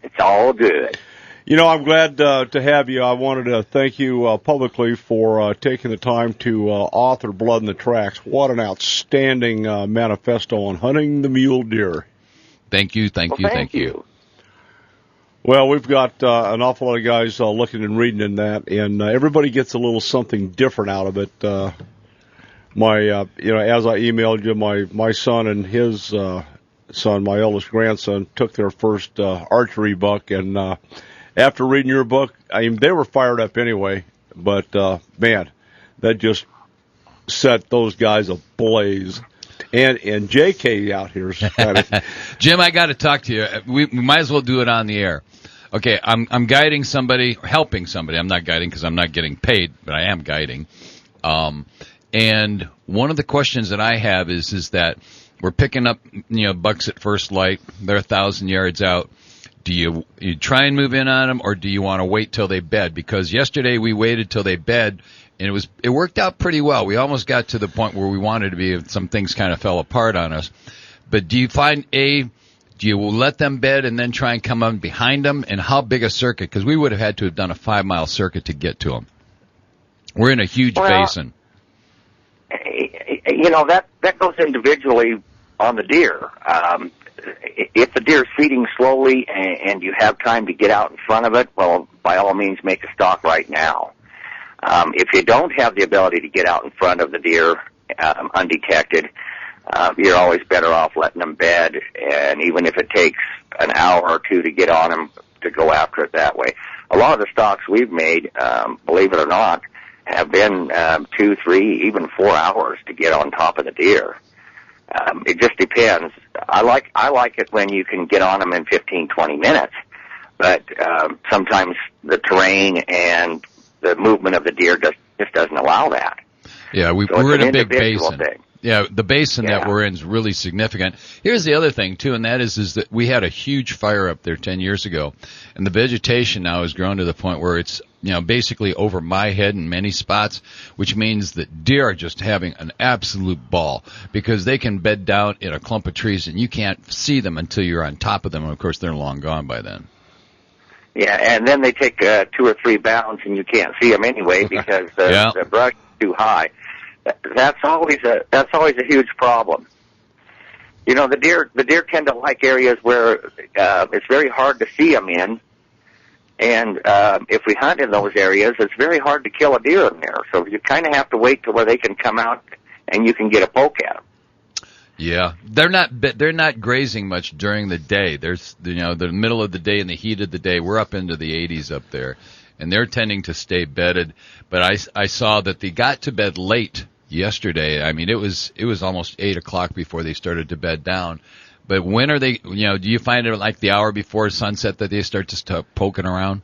It's all good. You know, I'm glad to have you. I wanted to thank you publicly for taking the time to author Blood in the Tracks. What an outstanding manifesto on hunting the mule deer. Thank you, thank you. Well, we've got an awful lot of guys looking and reading in that, and everybody gets a little something different out of it. As I emailed you, my son and his son, my eldest grandson, took their first archery buck, and after reading your book, I mean, they were fired up anyway, but, man, that just set those guys ablaze. And J.K. out here. Jim, I got to talk to you. We might as well do it on the air. Okay, I'm guiding somebody, helping somebody. I'm not guiding because I'm not getting paid, but I am guiding. And one of the questions that I have is that we're picking up, bucks at first light. They're 1,000 yards out. Do you try and move in on them, or do you want to wait till they bed? Because yesterday we waited till they bed, and it worked out pretty well. We almost got to the point where we wanted to be. Some things kind of fell apart on us. But do you find do you let them bed and then try and come on behind them? And how big a circuit? Because we would have had to have done a 5-mile circuit to get to them. We're in a huge basin. That goes individually on the deer. If the deer is feeding slowly and you have time to get out in front of it, well, by all means, make a stalk right now. If you don't have the ability to get out in front of the deer undetected, you're always better off letting them bed, and even if it takes an hour or two to get on them, to go after it that way. A lot of the stalks we've made, believe it or not, have been 2, 3, even 4 hours to get on top of the deer. It just depends. I like it when you can get on them in 15, 20 minutes, but sometimes the terrain and the movement of the deer just doesn't allow that. Yeah, we're in a big basin. Yeah, the basin that we're in is really significant. Here's the other thing, too, and that is that we had a huge fire up there 10 years ago, and the vegetation now has grown to the point where it's, basically over my head in many spots, which means that deer are just having an absolute ball because they can bed down in a clump of trees, and you can't see them until you're on top of them, and, of course, they're long gone by then. Yeah, and then they take 2 or 3 bounds, and you can't see them anyway because the brush is too high. That's always a huge problem. The deer tend to like areas where it's very hard to see them in, and if we hunt in those areas, it's very hard to kill a deer in there. So you kind of have to wait to where they can come out and you can get a poke at them. Yeah, they're not grazing much during the day. There's the middle of the day and the heat of the day. We're up into the 80s up there, and they're tending to stay bedded. But I saw that they got to bed late yesterday. I mean, it was almost 8 o'clock before they started to bed down. But when are they? Do you find it like the hour before sunset that they start to start poking around?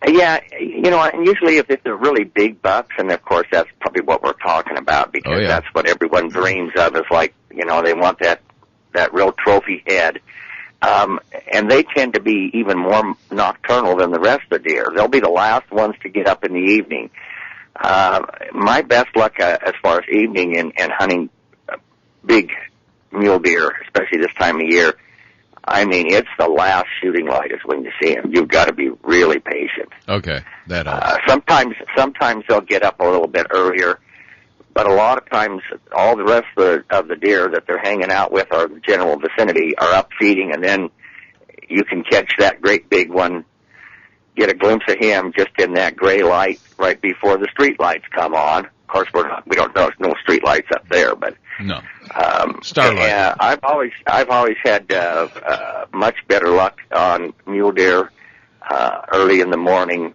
Yeah, and usually if they're really big bucks, and of course that's probably what we're talking about because that's what everyone dreams of is like, they want that real trophy head. And they tend to be even more nocturnal than the rest of the deer. They'll be the last ones to get up in the evening. My best luck as far as evening and hunting big mule deer, especially this time of year, I mean, it's the last shooting light is when you see them. You've got to be really patient. Okay, that helps. Sometimes they'll get up a little bit earlier, but a lot of times all the rest of the deer that they're hanging out with or the general vicinity are up feeding, and then you can catch that great big one, get a glimpse of him just in that gray light right before the street lights come on. Of course, we don't know, there's no street lights up there, but no. Starlight. I've always had much better luck on mule deer early in the morning,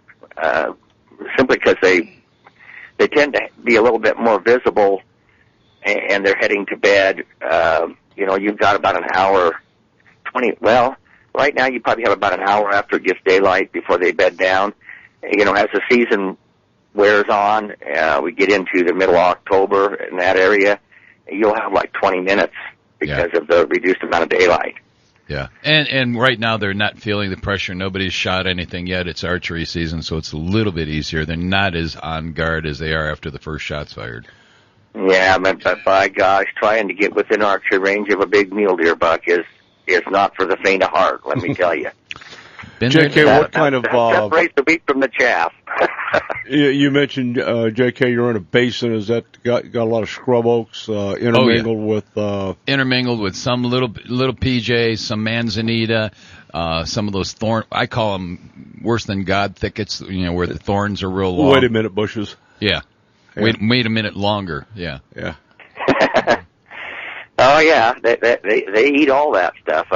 simply because they tend to be a little bit more visible, and they're heading to bed. You've got about an hour, 20. Well, right now you probably have about an hour after it gets daylight before they bed down. As the season wears on, we get into the middle of October in that area, you'll have like 20 minutes because of the reduced amount of daylight. Yeah, and right now they're not feeling the pressure. Nobody's shot anything yet. It's archery season, so it's a little bit easier. They're not as on guard as they are after the first shot's fired. Yeah, but by gosh, trying to get within archery range of a big mule deer buck is not for the faint of heart, let me tell you. JK, what kind of... separates the wheat from the chaff. You mentioned, JK, you're in a basin. Has that got a lot of scrub oaks intermingled with... Intermingled with some little PJ, some manzanita, some of those thorn... I call them worse than God thickets, where the thorns are real long. Wait a minute bushes. Yeah. Wait a minute longer. Yeah. Yeah. Oh, yeah. They eat all that stuff.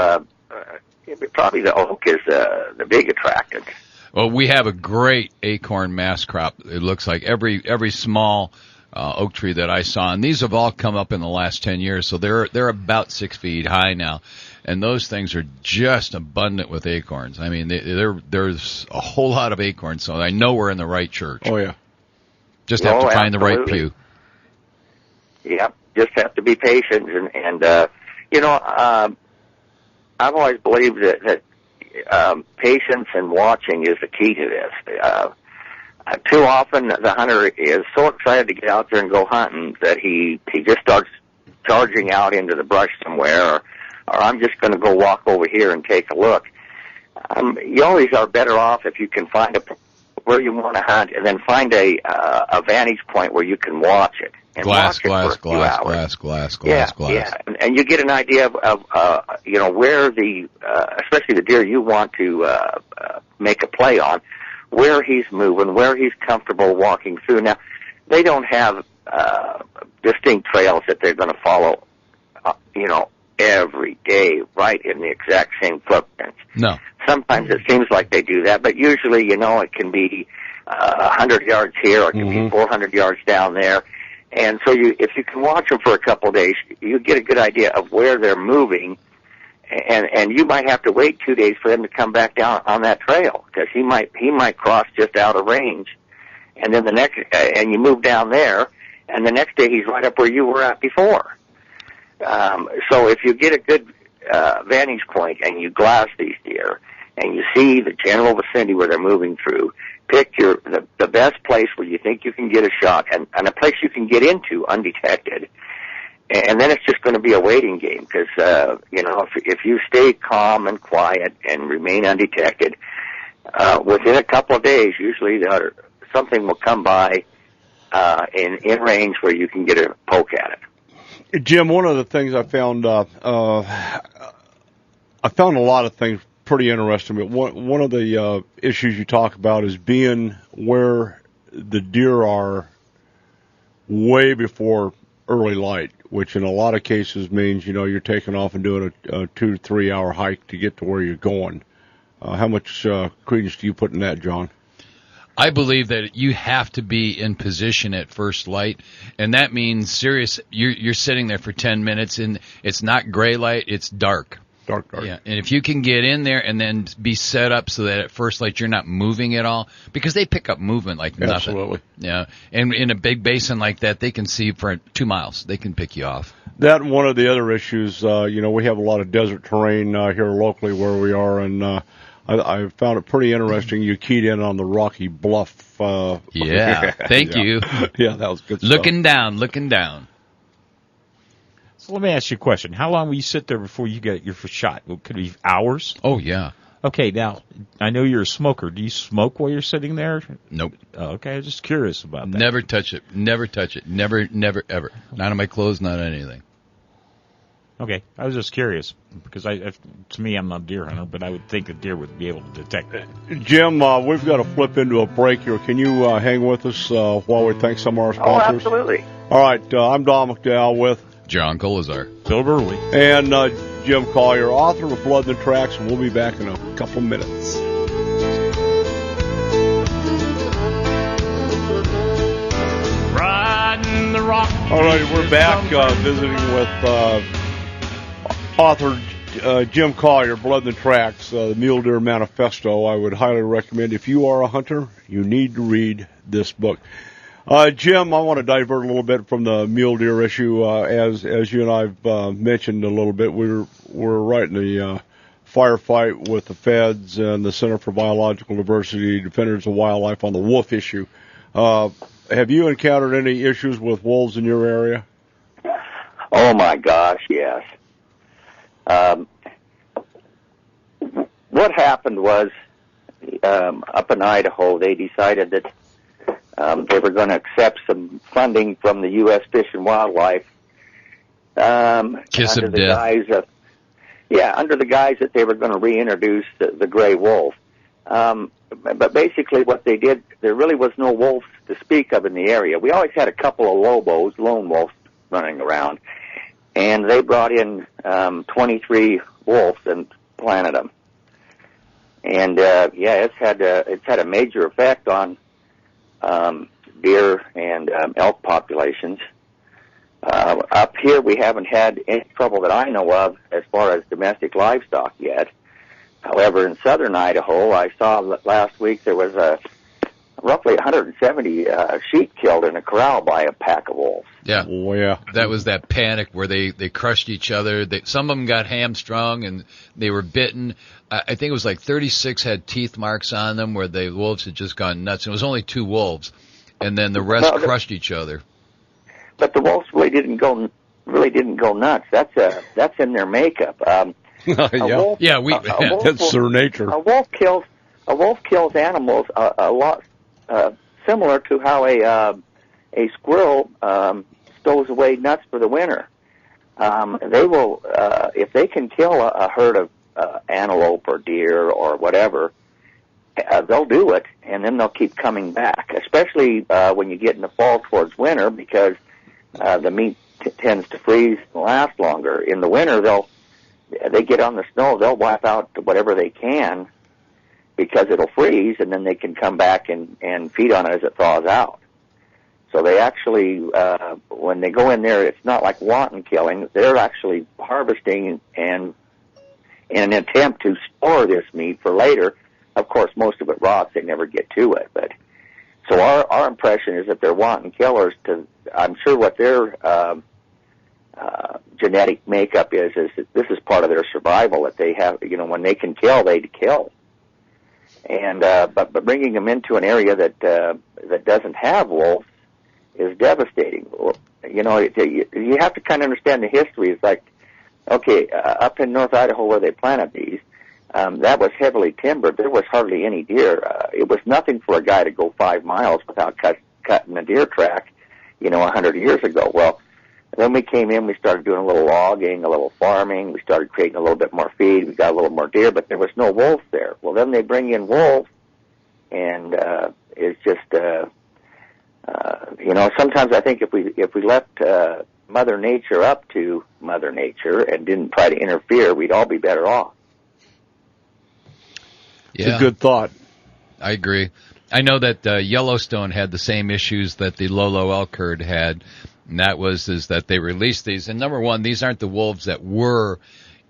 Probably the oak is the big attractant. Well, we have a great acorn mass crop. It looks like every small oak tree that I saw, and these have all come up in the last 10 years, so they're about 6 feet high now, and those things are just abundant with acorns. I mean, there's a whole lot of acorns, so I know we're in the right church. Oh, yeah. Just have to find the right pew. Yep, just have to be patient, and I've always believed that patience and watching is the key to this. Too often the hunter is so excited to get out there and go hunting that he just starts charging out into the brush somewhere, or I'm just going to go walk over here and take a look. You always are better off if you can find where you want to hunt, and then find a vantage point where you can watch it. And glass, yeah. And you get an idea of where especially the deer you want to make a play on, where he's moving, where he's comfortable walking through. Now, they don't have distinct trails that they're going to follow, every day, right in the exact same footprints. No. Sometimes it seems like they do that, but usually, it can be 100 yards here, or it can be 400 yards down there. And so if you can watch them for a couple of days, you get a good idea of where they're moving, and you might have to wait 2 days for them to come back down on that trail, because he might cross just out of range, and then and you move down there, and the next day he's right up where you were at before. So if you get a good vantage point and you glass these deer and you see the general vicinity where they're moving through, pick the best place where you think you can get a shot, and a place you can get into undetected. And then it's just going to be a waiting game, because if you stay calm and quiet and remain undetected, within a couple of days, usually something will come by in range where you can get a poke at it. Jim, one of the things I found, I found a lot of things pretty interesting, but one of the issues you talk about is being where the deer are way before early light, which in a lot of cases means, you're taking off and doing a 2 to 3 hour hike to get to where you're going. How much credence do you put in that, John? I believe that you have to be in position at first light, and that means you're sitting there for 10 minutes, and it's not gray light, it's dark. Dark. Yeah, and if you can get in there and then be set up so that at first light you're not moving at all, because they pick up movement like nothing. Absolutely. Yeah, and in a big basin like that, they can see for 2 miles. They can pick you off. That and one of the other issues, we have a lot of desert terrain here locally where we are, and I found it pretty interesting. You keyed in on the Rocky Bluff. Thank you. Yeah, that was good stuff. Looking down. So let me ask you a question. How long will you sit there before you get your first shot? Could it be hours? Oh, yeah. Okay, now, I know you're a smoker. Do you smoke while you're sitting there? Nope. Oh, okay, I was just curious about that. Never touch it. Never, ever. Not on my clothes, not on anything. Okay, I was just curious, because to me, I'm not a deer hunter, but I would think a deer would be able to detect it. Jim, we've got to flip into a break here. Can you hang with us while we thank some of our sponsors? Oh, absolutely. All right, I'm Don McDowell with John Colazar, Bill Burley, and Jim Collier, author of Blood in the Tracks, and we'll be back in a couple minutes. Riding the rock. All right, we're back visiting with author Jim Collier, Blood in the Tracks, the Mule Deer Manifesto. I would highly recommend, if you are a hunter, you need to read this book. Jim, I want to divert a little bit from the mule deer issue. As you and I've mentioned a little bit, we're right in the firefight with the feds and the Center for Biological Diversity, Defenders of Wildlife on the wolf issue. Have you encountered any issues with wolves in your area? Oh my gosh, yes. What happened was, up in Idaho, they decided that they were going to accept some funding from the U.S. Fish and Wildlife. Kiss of death. Under the guise that they were going to reintroduce the gray wolf. But basically what they did, there really was no wolves to speak of in the area. We always had a couple of lobos, lone wolves, running around. And they brought in 23 wolves and planted them. And, it's had a major effect on deer and elk populations. Up here, we haven't had any trouble that I know of as far as domestic livestock yet. However, in southern Idaho, I saw that last week there was roughly 170 sheep killed in a corral by a pack of wolves. Yeah. Oh, yeah. That was that panic where they crushed each other. Some of them got hamstrung and they were bitten. I think it was like 36 had teeth marks on them where the wolves had just gone nuts. And it was only 2 wolves. And then the rest crushed each other. But the wolves really didn't go nuts. That's in their makeup. Yeah. That's their nature. A wolf kills animals a lot similar to how a squirrel stows away nuts for the winter. They will, if they can kill a herd of antelope or deer or whatever, they'll do it, and then they'll keep coming back. Especially when you get in the fall towards winter, because the meat tends to freeze and last longer. In the winter, they get on the snow, they'll wipe out whatever they can because it'll freeze, and then they can come back and feed on it as it thaws out. So they actually, when they go in there, it's not like wanton killing. They're actually harvesting and in an attempt to store this meat for later. Of course, most of it rots. They never get to it. But so our impression is that they're wanton killers. I'm sure what their genetic makeup is that this is part of their survival, that they have, when they can kill, they kill. And but bringing them into an area that doesn't have wolves is devastating. You have to kind of understand the history. It's like, okay, up in North Idaho where they planted these, that was heavily timbered. There was hardly any deer. It was nothing for a guy to go 5 miles without cutting a deer track, 100 years ago. Well, then we came in, we started doing a little logging, a little farming, we started creating a little bit more feed, we got a little more deer, but there was no wolves there. Well, then they bring in wolves, and it's just, sometimes I think if we left Mother Nature up to Mother Nature and didn't try to interfere, we'd all be better off. Yeah. It's a good thought. I agree. I know that Yellowstone had the same issues that the Lolo elk herd had, and that was that they released these. And number one, these aren't the wolves that were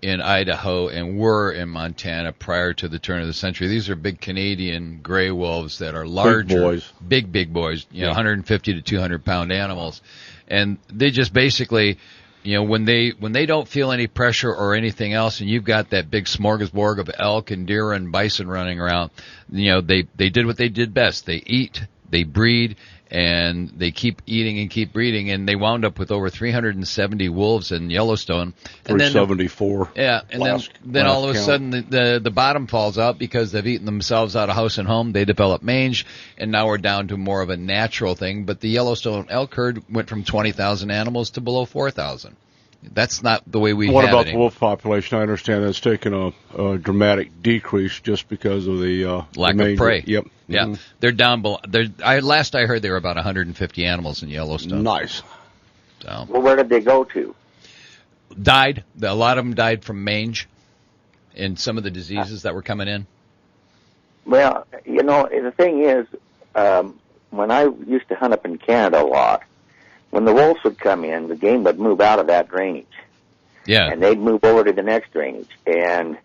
in Idaho and were in Montana prior to the turn of the century. These are big Canadian gray wolves that are larger, big boys, 150 to 200 pound animals, and they just basically, when they don't feel any pressure or anything else, and you've got that big smorgasbord of elk and deer and bison running around, they did what they did best. They eat, they breed, and they keep eating and keep breeding, and they wound up with over 370 wolves in Yellowstone. And 374. Then all of a sudden the bottom falls out because they've eaten themselves out of house and home. They develop mange, and now we're down to more of a natural thing. But the Yellowstone elk herd went from 20,000 animals to below 4,000. That's not the way we have it. What about the wolf population? I understand that's taken a dramatic decrease just because of the lack of prey. Yep. Yeah, mm-hmm. They're down below. Last I heard, there were about 150 animals in Yellowstone. Nice. So. Well, where did they go to? Died. A lot of them died from mange and some of the diseases that were coming in. Well, the thing is, when I used to hunt up in Canada a lot, when the wolves would come in, the game would move out of that drainage. Yeah. And they'd move over to the next drainage. And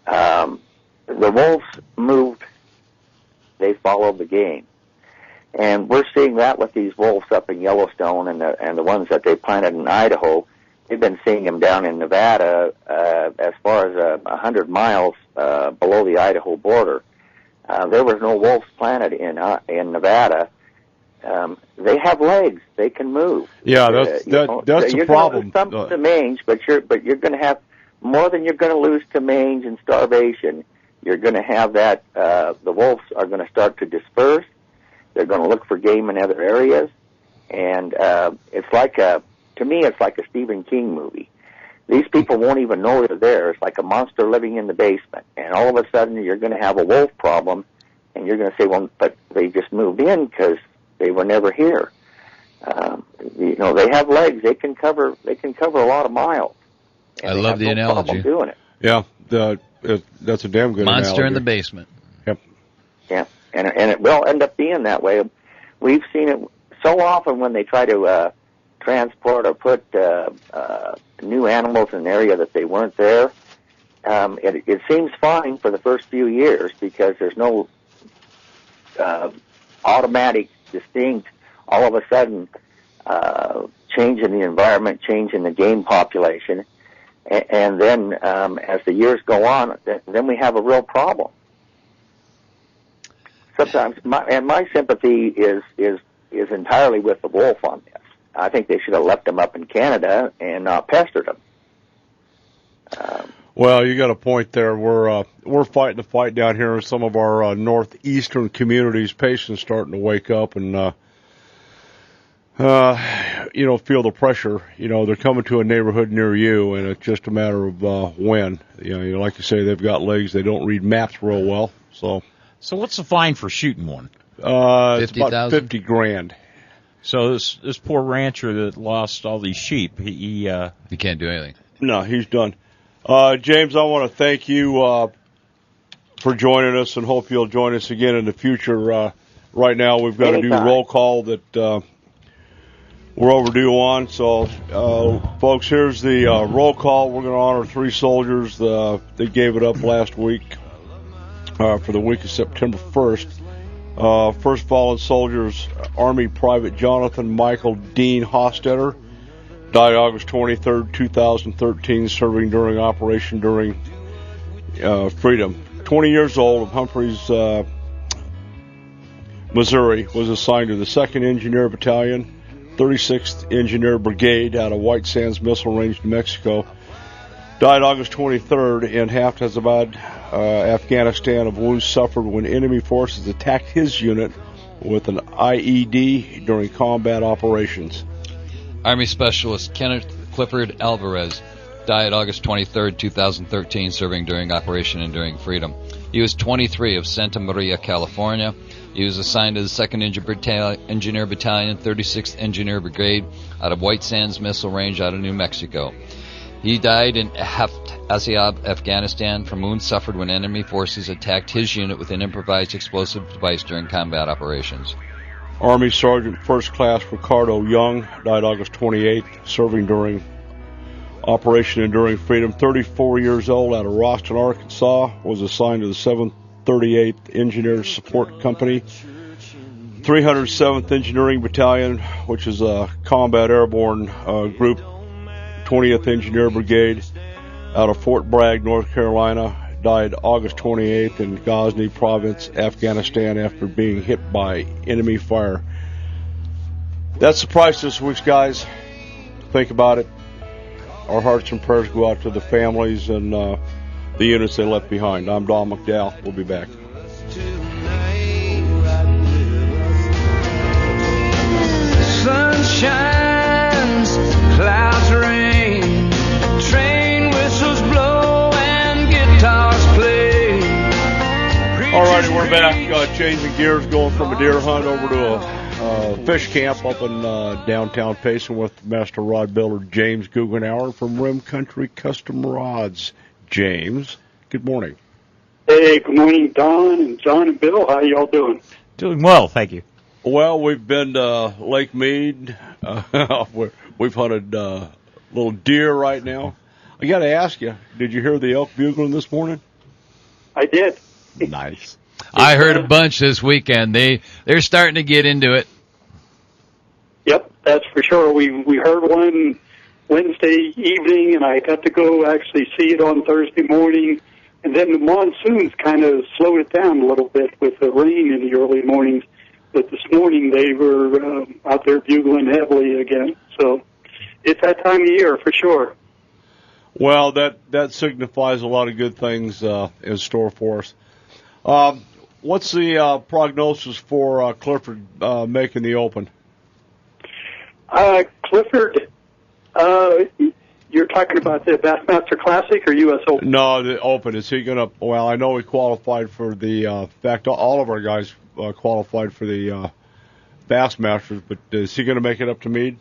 the wolves moved, they followed the game. And we're seeing that with these wolves up in Yellowstone and the ones that they planted in Idaho. They've been seeing them down in Nevada as far as 100 miles below the Idaho border. There was no wolves planted in Nevada. They have legs; they can move. Yeah, that's a problem. You're going to lose some to mange, but you're going to have more than you're going to lose to mange and starvation. You're going to have that. The wolves are going to start to disperse. They're going to look for game in other areas, and it's like to me, it's like a Stephen King movie. These people won't even know they're there. It's like a monster living in the basement, and all of a sudden you're going to have a wolf problem, and you're going to say, well, but they just moved in because they were never here. They have legs. They can cover a lot of miles. I love the analogy. Problem doing it. Yeah, that's a damn good monster analogy. in the basement. Yep. Yeah, and it will end up being that way. We've seen it so often when they try to transport or put new animals in an area that they weren't there, it seems fine for the first few years because there's no automatic, distinct, all of a sudden change in the environment, change in the game population, and then as the years go on, then we have a real problem. Sometimes, my sympathy is entirely with the wolf on this. I think they should have left him up in Canada and not pestered him. Well, you got a point there. We're fighting the fight down here in some of our northeastern communities. Patients starting to wake up and feel the pressure. They're coming to a neighborhood near you, and it's just a matter of when. Like you say, they've got legs. They don't read maps real well. So what's the fine for shooting one? It's about $50,000. So this poor rancher that lost all these sheep, he can't do anything. No, he's done. James, I want to thank you for joining us, and hope you'll join us again in the future. Right now, we've got to do roll call that we're overdue on. So, folks, here's the roll call. We're going to honor 3 soldiers that gave it up last week for the week of September 1st. First fallen soldiers, Army Private Jonathan Michael Dean Hostetter, died August 23rd, 2013, serving during Operation Enduring Freedom. 20 years old, of Humphreys, Missouri, was assigned to the 2nd Engineer Battalion, 36th Engineer Brigade out of White Sands Missile Range, New Mexico. Died August 23rd in Hafizabad, Afghanistan, of wounds suffered when enemy forces attacked his unit with an IED during combat operations. Army Specialist Kenneth Clifford Alvarez died August 23, 2013, serving during Operation Enduring Freedom. He was 23 of Santa Maria, California. He was assigned to the 2nd Engineer Battalion, 36th Engineer Brigade out of White Sands Missile Range out of New Mexico. He died in Hafizabad, Afghanistan, from wounds suffered when enemy forces attacked his unit with an improvised explosive device during combat operations. Army Sergeant First Class Ricardo Young died August 28th, serving during Operation Enduring Freedom. 34 years old, out of Roston, Arkansas, was assigned to the 738th Engineer Support Company, 307th Engineering Battalion, which is a combat airborne group, 20th Engineer Brigade, out of Fort Bragg, North Carolina. Died August 28th in Ghazni Province, Afghanistan, after being hit by enemy fire. That's the price this week, guys. Think about it. Our hearts and prayers go out to the families and the units they left behind. I'm Don McDowell. We'll be back. Sun shines, clouds rain, train whistles blow and guitars play. All righty, we're back. Changing gears, going from a deer hunt over to a fish camp up in downtown Payson with Master Rod Builder James Guggenauer from Rim Country Custom Rods. James, good morning. Hey, good morning, Don and John and Bill. How y'all doing? Doing well, thank you. Well, we've been to Lake Mead. We've hunted little deer right now. I got to ask you, did you hear the elk bugling this morning? I did. Nice. I heard a bunch this weekend. They're starting to get into it. Yep, that's for sure. We heard one Wednesday evening, and I got to go actually see it on Thursday morning. And then the monsoons kind of slowed it down a little bit with the rain in the early mornings. But this morning they were out there bugling heavily again. So it's that time of year for sure. Well, that signifies a lot of good things in store for us. What's the prognosis for Clifford making the Open? Clifford, you're talking about the Bassmaster Classic or U.S. Open? No, the Open. Is he going to? Well, I know he qualified for the. In fact, all of our guys qualified for the Bassmasters, but is he going to make it up to Meade?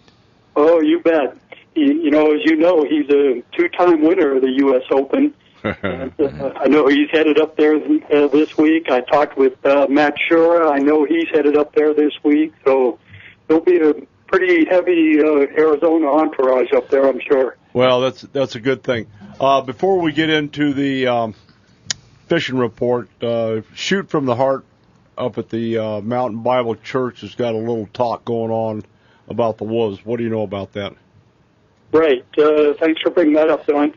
Oh, you bet. You know, as you know, he's a two-time winner of the U.S. Open. And, I know he's headed up there this week. I talked with Matt Shura. I know he's headed up there this week. So there'll be a pretty heavy Arizona entourage up there, I'm sure. Well, that's a good thing. Before we get into the fishing report, Shoot from the Heart up at the Mountain Bible Church has got a little talk going on about the wolves. What do you know about that? Right. Thanks for bringing that up, Don.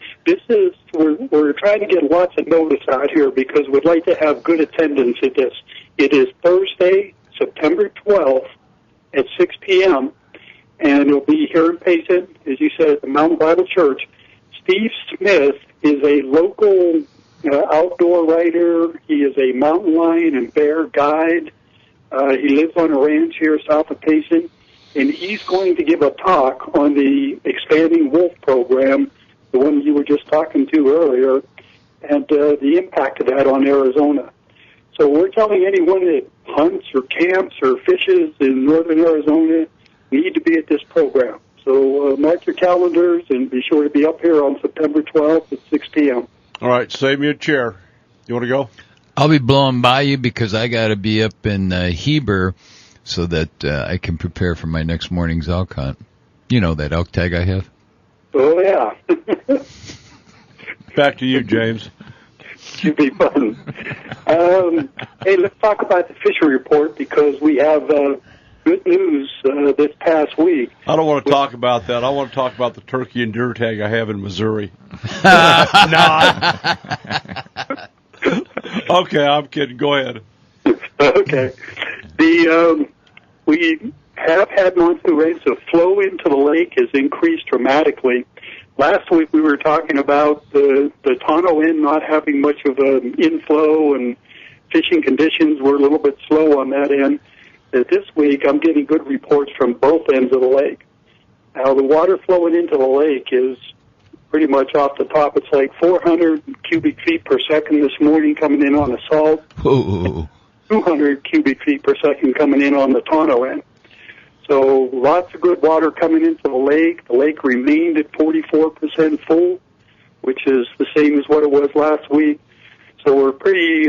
We're trying to get lots of notice out here because we'd like to have good attendance at this. It is Thursday, September 12th at 6 p.m., and it'll be here in Payson, as you said, at the Mountain Bible Church. Steve Smith is a local outdoor writer. He is a mountain lion and bear guide. He lives on a ranch here south of Payson, and he's going to give a talk on the expanding wolf program, the one you were just talking to earlier, and the impact of that on Arizona. So we're telling anyone that hunts or camps or fishes in northern Arizona need to be at this program. So mark your calendars and be sure to be up here on September 12th at 6 p.m. All right, save me a chair. You want to go? I'll be blowing by you because I got to be up in Heber so that I can prepare for my next morning's elk hunt. You know that elk tag I have? Oh, yeah. Back to you, James. Should be fun. Hey, let's talk about the fishery report because we have good news this past week. I don't want to talk about that. I want to talk about the turkey and deer tag I have in Missouri. Okay, I'm kidding. Go ahead. Okay. We have had monsoon rains. The flow into the lake has increased dramatically. Last week we were talking about the Tonto End not having much of an inflow, and fishing conditions were a little bit slow on that end. This week I'm getting good reports from both ends of the lake. Now the water flowing into the lake is pretty much off the top. It's like 400 cubic feet per second this morning coming in on the salt. Ooh. 200 cubic feet per second coming in on the Tonto End. So lots of good water coming into the lake. The lake remained at 44% full, which is the same as what it was last week. So we're pretty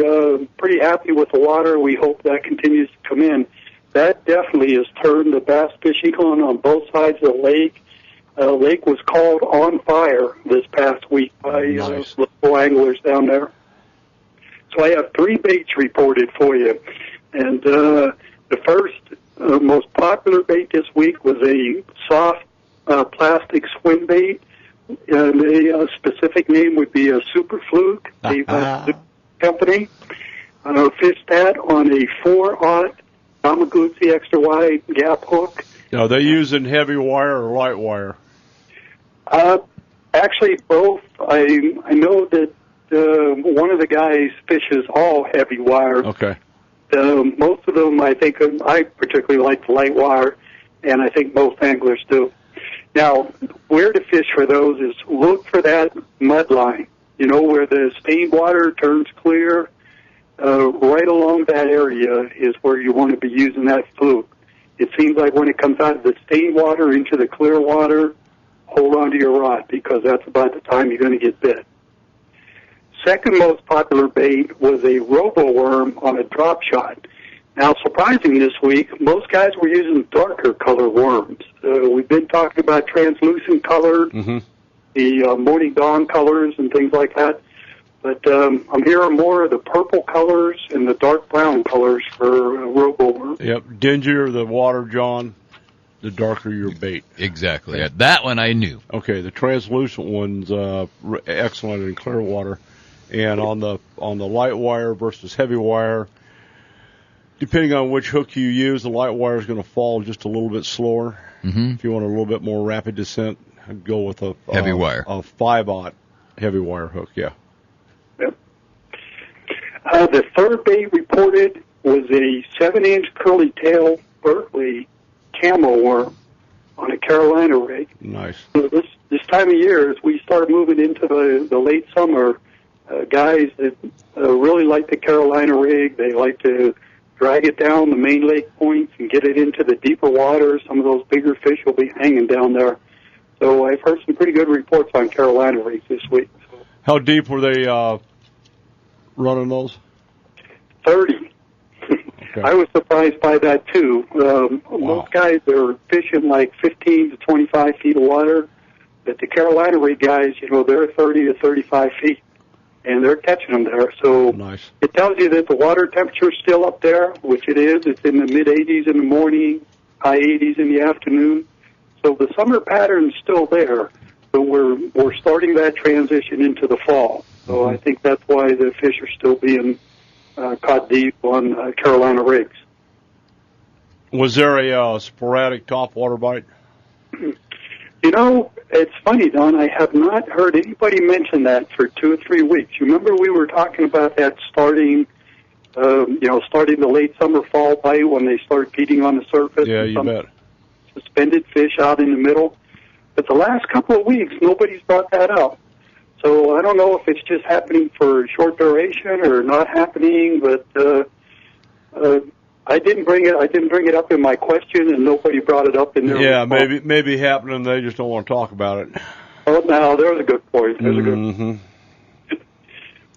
happy with the water. We hope that continues to come in. That definitely has turned the bass fishing on both sides of the lake. The lake was called on fire this past week by local anglers down there. So I have 3 baits reported for you. And the first most popular bait this week was a soft plastic swim bait. And a specific name would be a Super Fluke, the company. Fished that on a 4/0 Yamaguchi extra wide gap hook. Are they using heavy wire or light wire? Actually, both. I know that one of the guys fishes all heavy wire. Okay. Most of them, I think, I particularly like the light wire, and I think most anglers do. Now, where to fish for those is look for that mud line, where the stained water turns clear. Right along that area is where you want to be using that fluke. It seems like when it comes out of the stained water into the clear water, hold on to your rod because that's about the time you're going to get bit. Second most popular bait was a robo-worm on a drop shot. Now, surprising this week, most guys were using darker color worms. We've been talking about translucent color, the morning dawn colors and things like that. But I'm hearing more of the purple colors and the dark brown colors for robo-worm. Yep, dingier the water, John, the darker your bait. Exactly. Yeah, that one I knew. Okay, the translucent one's excellent in clear water. And on the light wire versus heavy wire, depending on which hook you use, the light wire is going to fall just a little bit slower. Mm-hmm. If you want a little bit more rapid descent, I'd go with a heavy wire, a 5/0 heavy wire hook. Yeah. Yep. The third bait reported was a 7-inch curly tail Berkeley camo worm on a Carolina rig. Nice. So this time of year, as we start moving into the late summer, guys that really like the Carolina rig, they like to drag it down the main lake points and get it into the deeper waters. Some of those bigger fish will be hanging down there. So I've heard some pretty good reports on Carolina rigs this week. How deep were they running those? 30. Okay. I was surprised by that, too. Most guys are fishing like 15 to 25 feet of water, but the Carolina rig guys, they're 30 to 35 feet, and they're catching them there. So nice. It tells you that the water temperature is still up there, which it is. It's in the mid-80s in the morning, high 80s in the afternoon. So the summer pattern's still there, but we're starting that transition into the fall. So I think that's why the fish are still being caught deep on Carolina rigs. Was there a sporadic topwater bite? It's funny, Don. I have not heard anybody mention that for 2 or 3 weeks. You remember we were talking about that starting the late summer fall bite when they start feeding on the surface. Yeah, you bet. Suspended fish out in the middle. But the last couple of weeks, nobody's brought that up. So I don't know if it's just happening for short duration or not happening, but I didn't bring it up in my question, and nobody brought it up in their response. maybe happening. They just don't want to talk about it. Oh, no, there's a good point. There's a good point.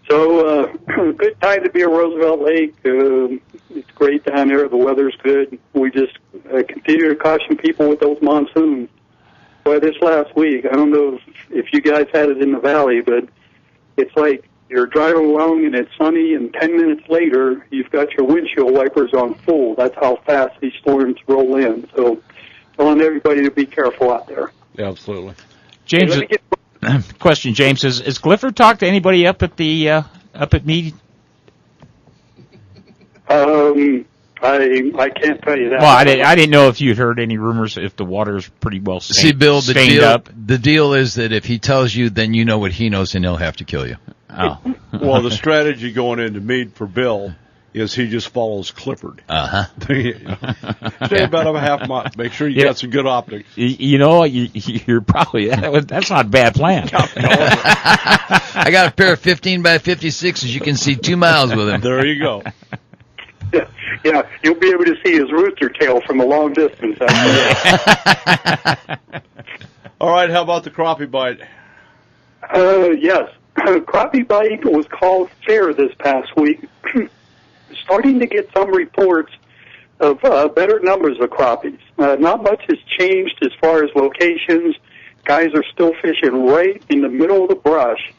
So, good time to be at Roosevelt Lake. It's great down there. The weather's good. We just continue to caution people with those monsoons. Boy, this last week, I don't know if you guys had it in the valley, but it's like you're driving along and it's sunny, and 10 minutes later, you've got your windshield wipers on full. That's how fast these storms roll in. So, telling everybody to be careful out there. Yeah, absolutely. James, question, James, has Clifford talked to anybody up at Meade? I can't tell you that. Well, I didn't know if you'd heard any rumors if the water's pretty well stained, See, Bill, up. The deal is that if he tells you, then you know what he knows, and he'll have to kill you. Oh. Well, the strategy going into Meade for Bill is he just follows Clifford. Stay about a half mile. Make sure you got some good optics. You're probably that's not a bad plan. I got a pair of 15 by 56s. You can see 2 miles with him. There you go. Yeah, you'll be able to see his rooster tail from a long distance. All right, how about the crappie bite? Yes. Crappie bite was called fair this past week. Starting to get some reports of better numbers of crappies. Not much has changed as far as locations. Guys are still fishing right in the middle of the brush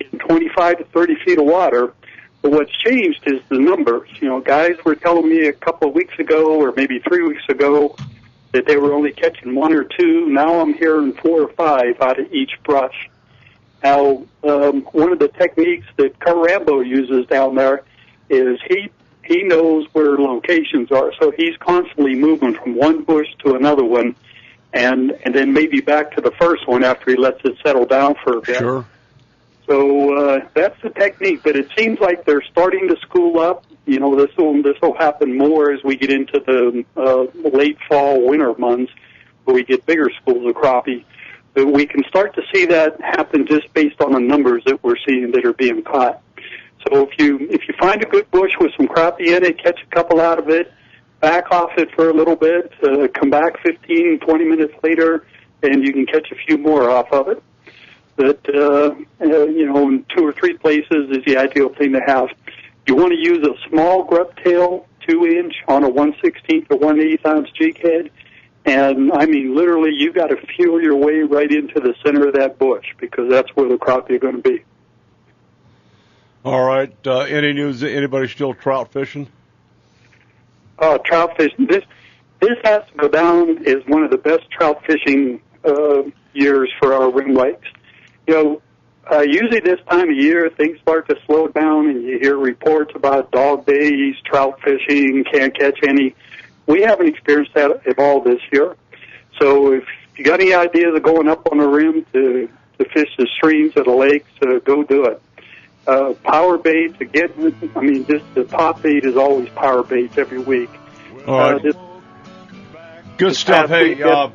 in 25 to 30 feet of water. But what's changed is the numbers. Guys were telling me a couple of weeks ago, or maybe 3 weeks ago, that they were only catching 1 or 2. Now I'm hearing 4 or 5 out of each brush. Now, one of the techniques that Kurt Rambo uses down there is he knows where locations are, so he's constantly moving from one bush to another one, and then maybe back to the first one after he lets it settle down for a bit. Sure. So that's the technique, but it seems like they're starting to school up. This will happen more as we get into the late fall, winter months, where we get bigger schools of crappie. But we can start to see that happen just based on the numbers that we're seeing that are being caught. So if you find a good bush with some crappie in it, catch a couple out of it, back off it for a little bit, come back 15, 20 minutes later, and you can catch a few more off of it. But, in 2 or 3 places is the ideal thing to have. You want to use a small grub tail, 2-inch, on a 1/16 or 1/8 ounce jig head. And, I mean, literally, you got to feel your way right into the center of that bush, because that's where the crappie are going to be. All right. Any news? Anybody still trout fishing? Trout fishing. This has to go down as one of the best trout fishing years for our rim lakes. Usually this time of year, things start to slow down, and you hear reports about dog days, trout fishing, can't catch any. We haven't experienced that at all this year. So if you got any ideas of going up on the rim to fish the streams of the lakes, go do it. Power baits, again, just the top bait is always power baits every week. All right. Good stuff. Hey, all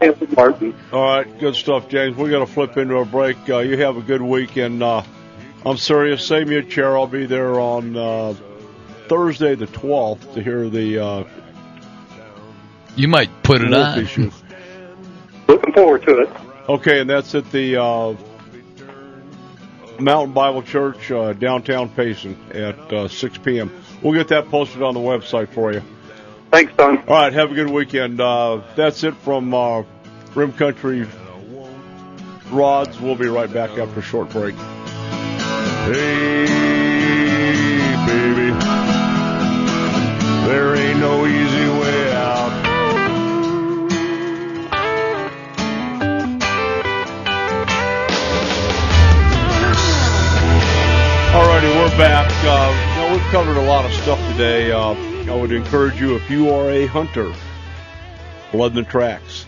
right, good stuff, James. We're going to flip into a break. You have a good week, and I'm serious. Save me a chair. I'll be there on Thursday the 12th to hear the... you might put it on. Issue. Looking forward to it. Okay, and that's at the Mountain Bible Church, downtown Payson at 6 p.m. We'll get that posted on the website for you. Thanks, Don. All right, have a good weekend. That's it from Rim Country Rods. We'll be right back after a short break. Hey, baby, there ain't no easy way out. Alrighty, we're back. We've covered a lot of stuff today. I would encourage you, if you are a hunter, blood in the tracks.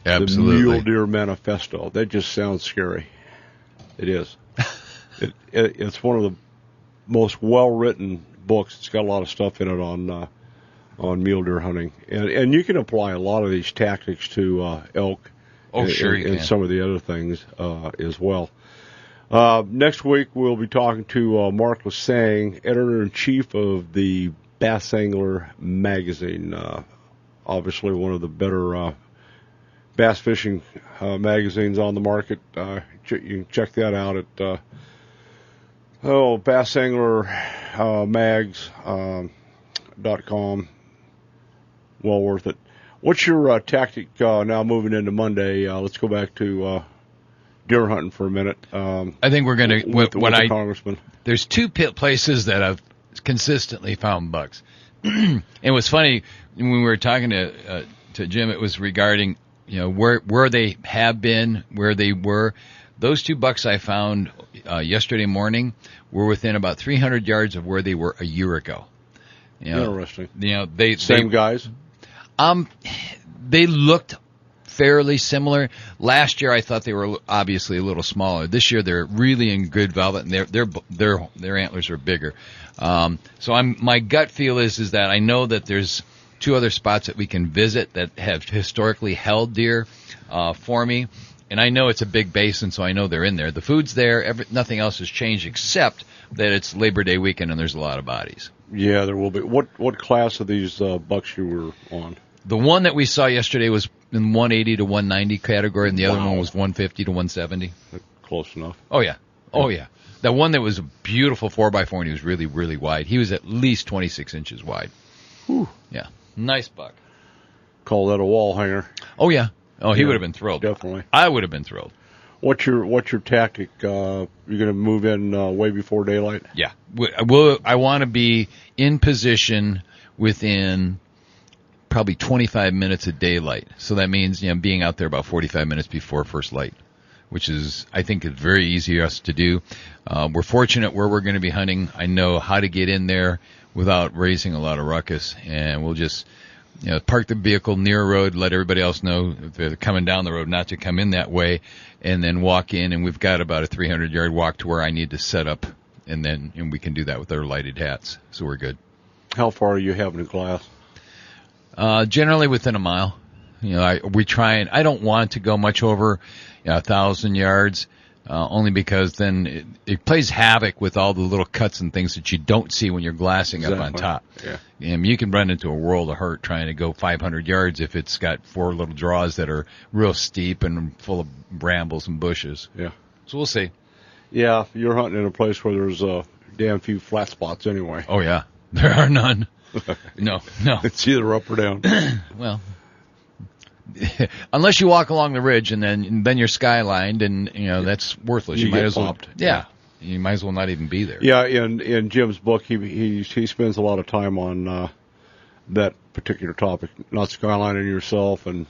Absolutely. The Mule Deer Manifesto. That just sounds scary. It is. It's one of the most well-written books. It's got a lot of stuff in it on mule deer hunting, and you can apply a lot of these tactics to elk. Oh, sure you and can. Some of the other things as well. Next week we'll be talking to Mark Lassang, editor-in-chief of the Bass Angler magazine. Obviously one of the better bass fishing magazines on the market. You can check that out at bassanglermags.com. Well worth it. What's your tactic now moving into Monday? Let's go back to deer hunting for a minute. I think we're going to, the Congressman. There's two places that I've consistently found bucks. It was funny when we were talking to Jim. It was regarding where they have been, where they were. Those two bucks I found yesterday morning were within about 300 yards of where they were a year ago. Interesting. Same guys. They looked fairly similar. Last year I thought they were obviously a little smaller. This year they're really in good velvet, and their antlers are bigger. So my gut feel is that I know that there's two other spots that we can visit that have historically held deer for me, and I know it's a big basin, so I know they're in there. The food's there. Nothing else has changed except that it's Labor Day weekend and there's a lot of bodies. Yeah, there will be. What class of these bucks you were on? The one that we saw yesterday was in 180 to 190 category, and the other one was 150 to 170. Close enough. Oh, yeah. Oh, yeah. That one that was a beautiful 4x4, and he was really, really wide. He was at least 26 inches wide. Whew. Yeah. Nice buck. Call that a wall hanger. Oh, yeah. Oh, he would have been thrilled. Definitely. I would have been thrilled. What's your tactic? You're going to move in way before daylight? Yeah. I want to be in position within probably 25 minutes of daylight. So that means being out there about 45 minutes before first light, which is, I think, it's very easy for us to do. We're fortunate where we're going to be hunting. I know how to get in there without raising a lot of ruckus, and we'll just park the vehicle near a road, let everybody else know if they're coming down the road not to come in that way, and then walk in, and we've got about a 300-yard walk to where I need to set up, and we can do that with our lighted hats, so we're good. How far are you having a glass? Generally within a mile. We try, and I don't want to go much over 1,000 yards, only because then it plays havoc with all the little cuts and things that you don't see when you're glassing up on top. Yeah. And you can run into a world of hurt trying to go 500 yards if it's got 4 little draws that are real steep and full of brambles and bushes. Yeah. So we'll see. Yeah, you're hunting in a place where there's damn few flat spots anyway. Oh, yeah. There are none. No. It's either up or down. Well, unless you walk along the ridge and then you're skylined, and that's worthless. You might get as well. popped. Yeah. You might as well not even be there. Yeah, in Jim's book, he spends a lot of time on that particular topic, not skylining yourself, and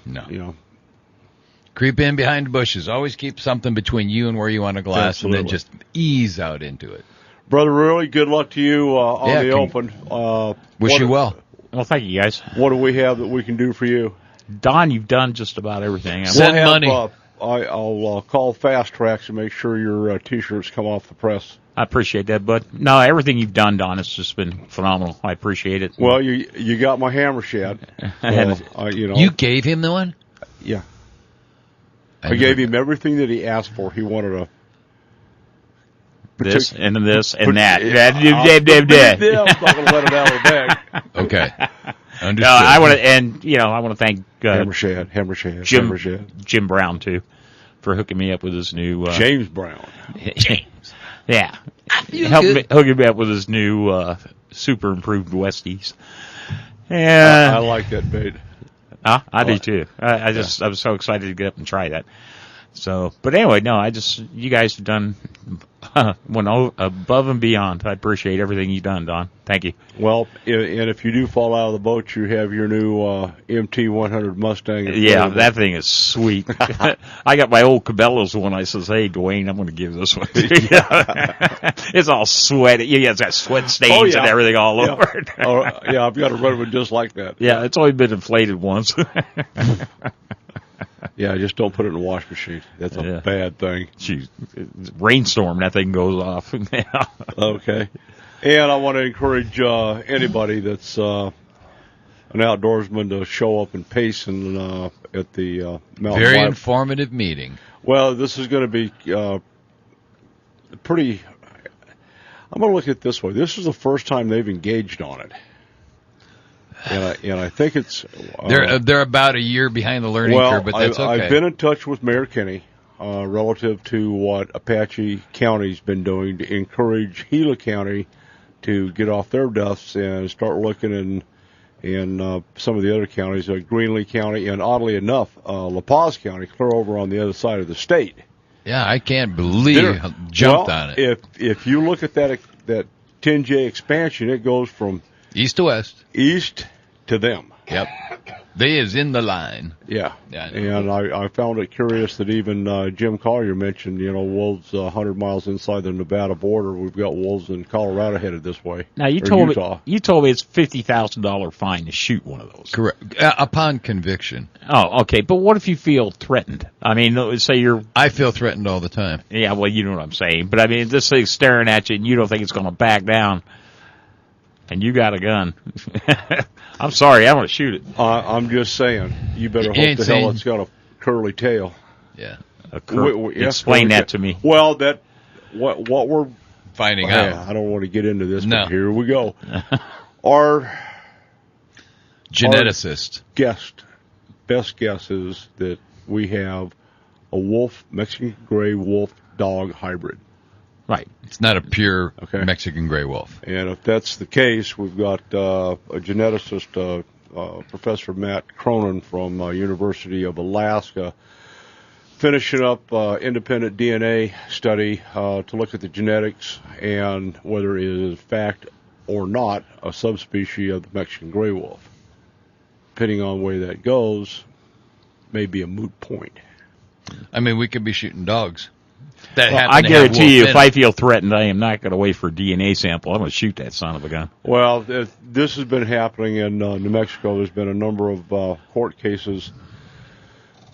creep in behind the bushes. Always keep something between you and where you want to glass, Absolutely. and then just ease out into it. Brother, really good luck to you on the Open. Wish you well. Well, thank you, guys. What do we have that we can do for you? Don, you've done just about everything. Send money. I'll call Fast Tracks and make sure your T-shirts come off the press. I appreciate that, bud. No, everything you've done, Don, it's just been phenomenal. I appreciate it. Well, you got my hammer shed. You gave him the one? Yeah. I gave him everything that he asked for. He wanted a this and this and that. I'm not going to let him out of the bag. Okay. Understood. No, I want to thank Hammer Jim Brown too for hooking me up with his new James Brown. James. Yeah. Hooking me up with his new super improved Westies. Yeah. I like that bait. I do too. I was so excited to get up and try that. So, but anyway, no, you guys have done went above and beyond. I appreciate everything you've done, Don. Thank you. Well, and if you do fall out of the boat, you have your new MT-100 Mustang. Yeah, that thing is sweet. I got my old Cabela's one. I says, hey, Dwayne, I'm going to give this one to you. It's all sweaty. Yeah, it's got sweat stains and everything all over it. I've got a run one just like that. Yeah, it's only been inflated once. Yeah, just don't put it in the wash machine. That's a bad thing. Jeez, rainstorm, that thing goes off. Okay. And I want to encourage anybody that's an outdoorsman to show up in Payson at the Mountain Very Life. informative meeting. Well, this is going to be pretty. I'm going to look at it this way. This is the first time they've engaged on it. And I think it's they're about a year behind the learning curve, but that's okay. I've been in touch with Mayor Kinney relative to what Apache County's been doing to encourage Gila County to get off their duffs and start looking in some of the other counties, like Greenlee County, and oddly enough, La Paz County, clear over on the other side of the state. Yeah, I can't believe you jumped on it. If you look at that 10J expansion, it goes from east to west. East to them. Yep. They is in the line. Yeah. And I found it curious that even Jim Collier mentioned, wolves 100 miles inside the Nevada border. We've got wolves in Colorado headed this way. Now, you told me it's $50,000 fine to shoot one of those. Correct. Upon conviction. Oh, okay. But what if you feel threatened? I mean, say I feel threatened all the time. Yeah, well, you know what I'm saying. But, I mean, this thing's staring at you and you don't think it's going to back down. And you got a gun. I'm sorry, I want to shoot it. I'm just saying, you better hope to hell it's got a curly tail. Yeah. Explain that to me. Well, what we're finding out. I don't want to get into this, but here we go. Our geneticist best guess is that we have a Mexican gray wolf dog hybrid. Right. It's not a pure Mexican gray wolf. And if that's the case, we've got a geneticist, Professor Matt Cronin from University of Alaska, finishing up independent DNA study to look at the genetics and whether it is fact or not a subspecies of the Mexican gray wolf. Depending on the way that goes, may be a moot point. I mean, we could be shooting dogs. I guarantee you, if I feel threatened, I am not going to wait for a DNA sample. I'm going to shoot that son of a gun. Well, this has been happening in New Mexico. There's been a number of court cases.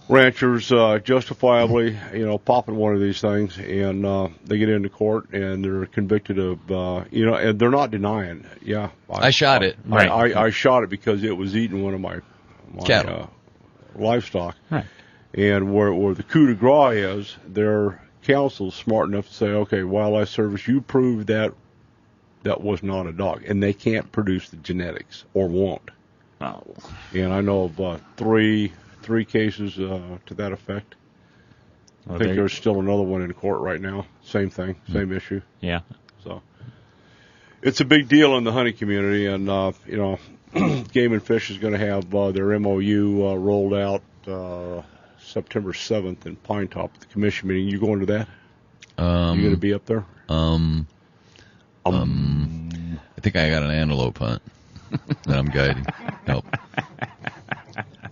Ranchers justifiably, popping one of these things, and they get into court and they're convicted of, and they're not denying. Yeah, I shot it. Right. I shot it because it was eating one of my cattle, livestock. Right. And where the coup de grace is, their counsel's smart enough to say, okay, Wildlife Service, you proved that was not a dog, and they can't produce the genetics or won't. Oh. And I know of three cases to that effect. I think there's still another one in court right now. Same thing, same issue. Yeah. So it's a big deal in the hunting community, and Game and Fish is going to have their MOU rolled out September 7th in Pine Top at the commission meeting. You going to that? You going to be up there? I think I got an antelope hunt that I'm guiding. Help.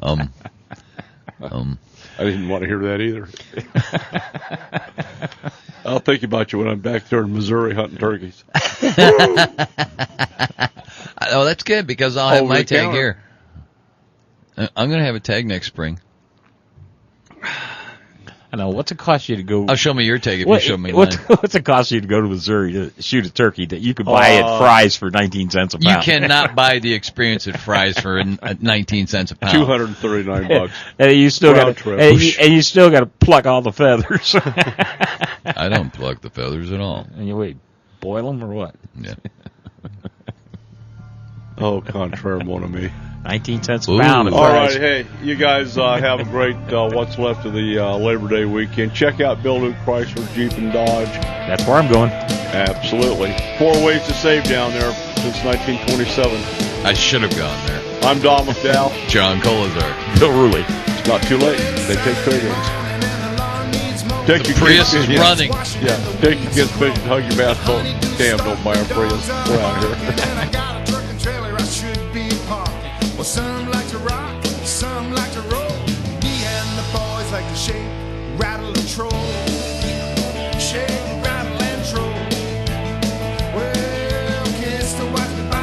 I didn't want to hear that either. I'll think about you when I'm back there in Missouri hunting turkeys. Oh, that's good because I'll have my tag here. I'm going to have a tag next spring. I know. What's it cost you to go? I'll show me your tag if you show me mine. What's it cost you to go to Missouri to shoot a turkey that you could buy at Fry's for 19 cents a pound? You cannot buy the experience at Fry's for 19 cents a pound. $239. And you still got to pluck all the feathers. I don't pluck the feathers at all. And you boil them or what? Yeah. Oh, contraire, mon ami. 19 cents a pound. Ooh. All right, hey, you guys have a great what's left of the Labor Day weekend. Check out Bill Luke Chrysler, Jeep, and Dodge. That's where I'm going. Absolutely. 4 ways to save down there since 1927. I should have gone there. I'm Don McDowell. John Colazar. Bill Ruley. It's not too late. They take trade-ins. Take The your Prius kids, is running. Yeah, take your kids fishing, hug your bass boat. Damn, don't buy a Prius. We're out here.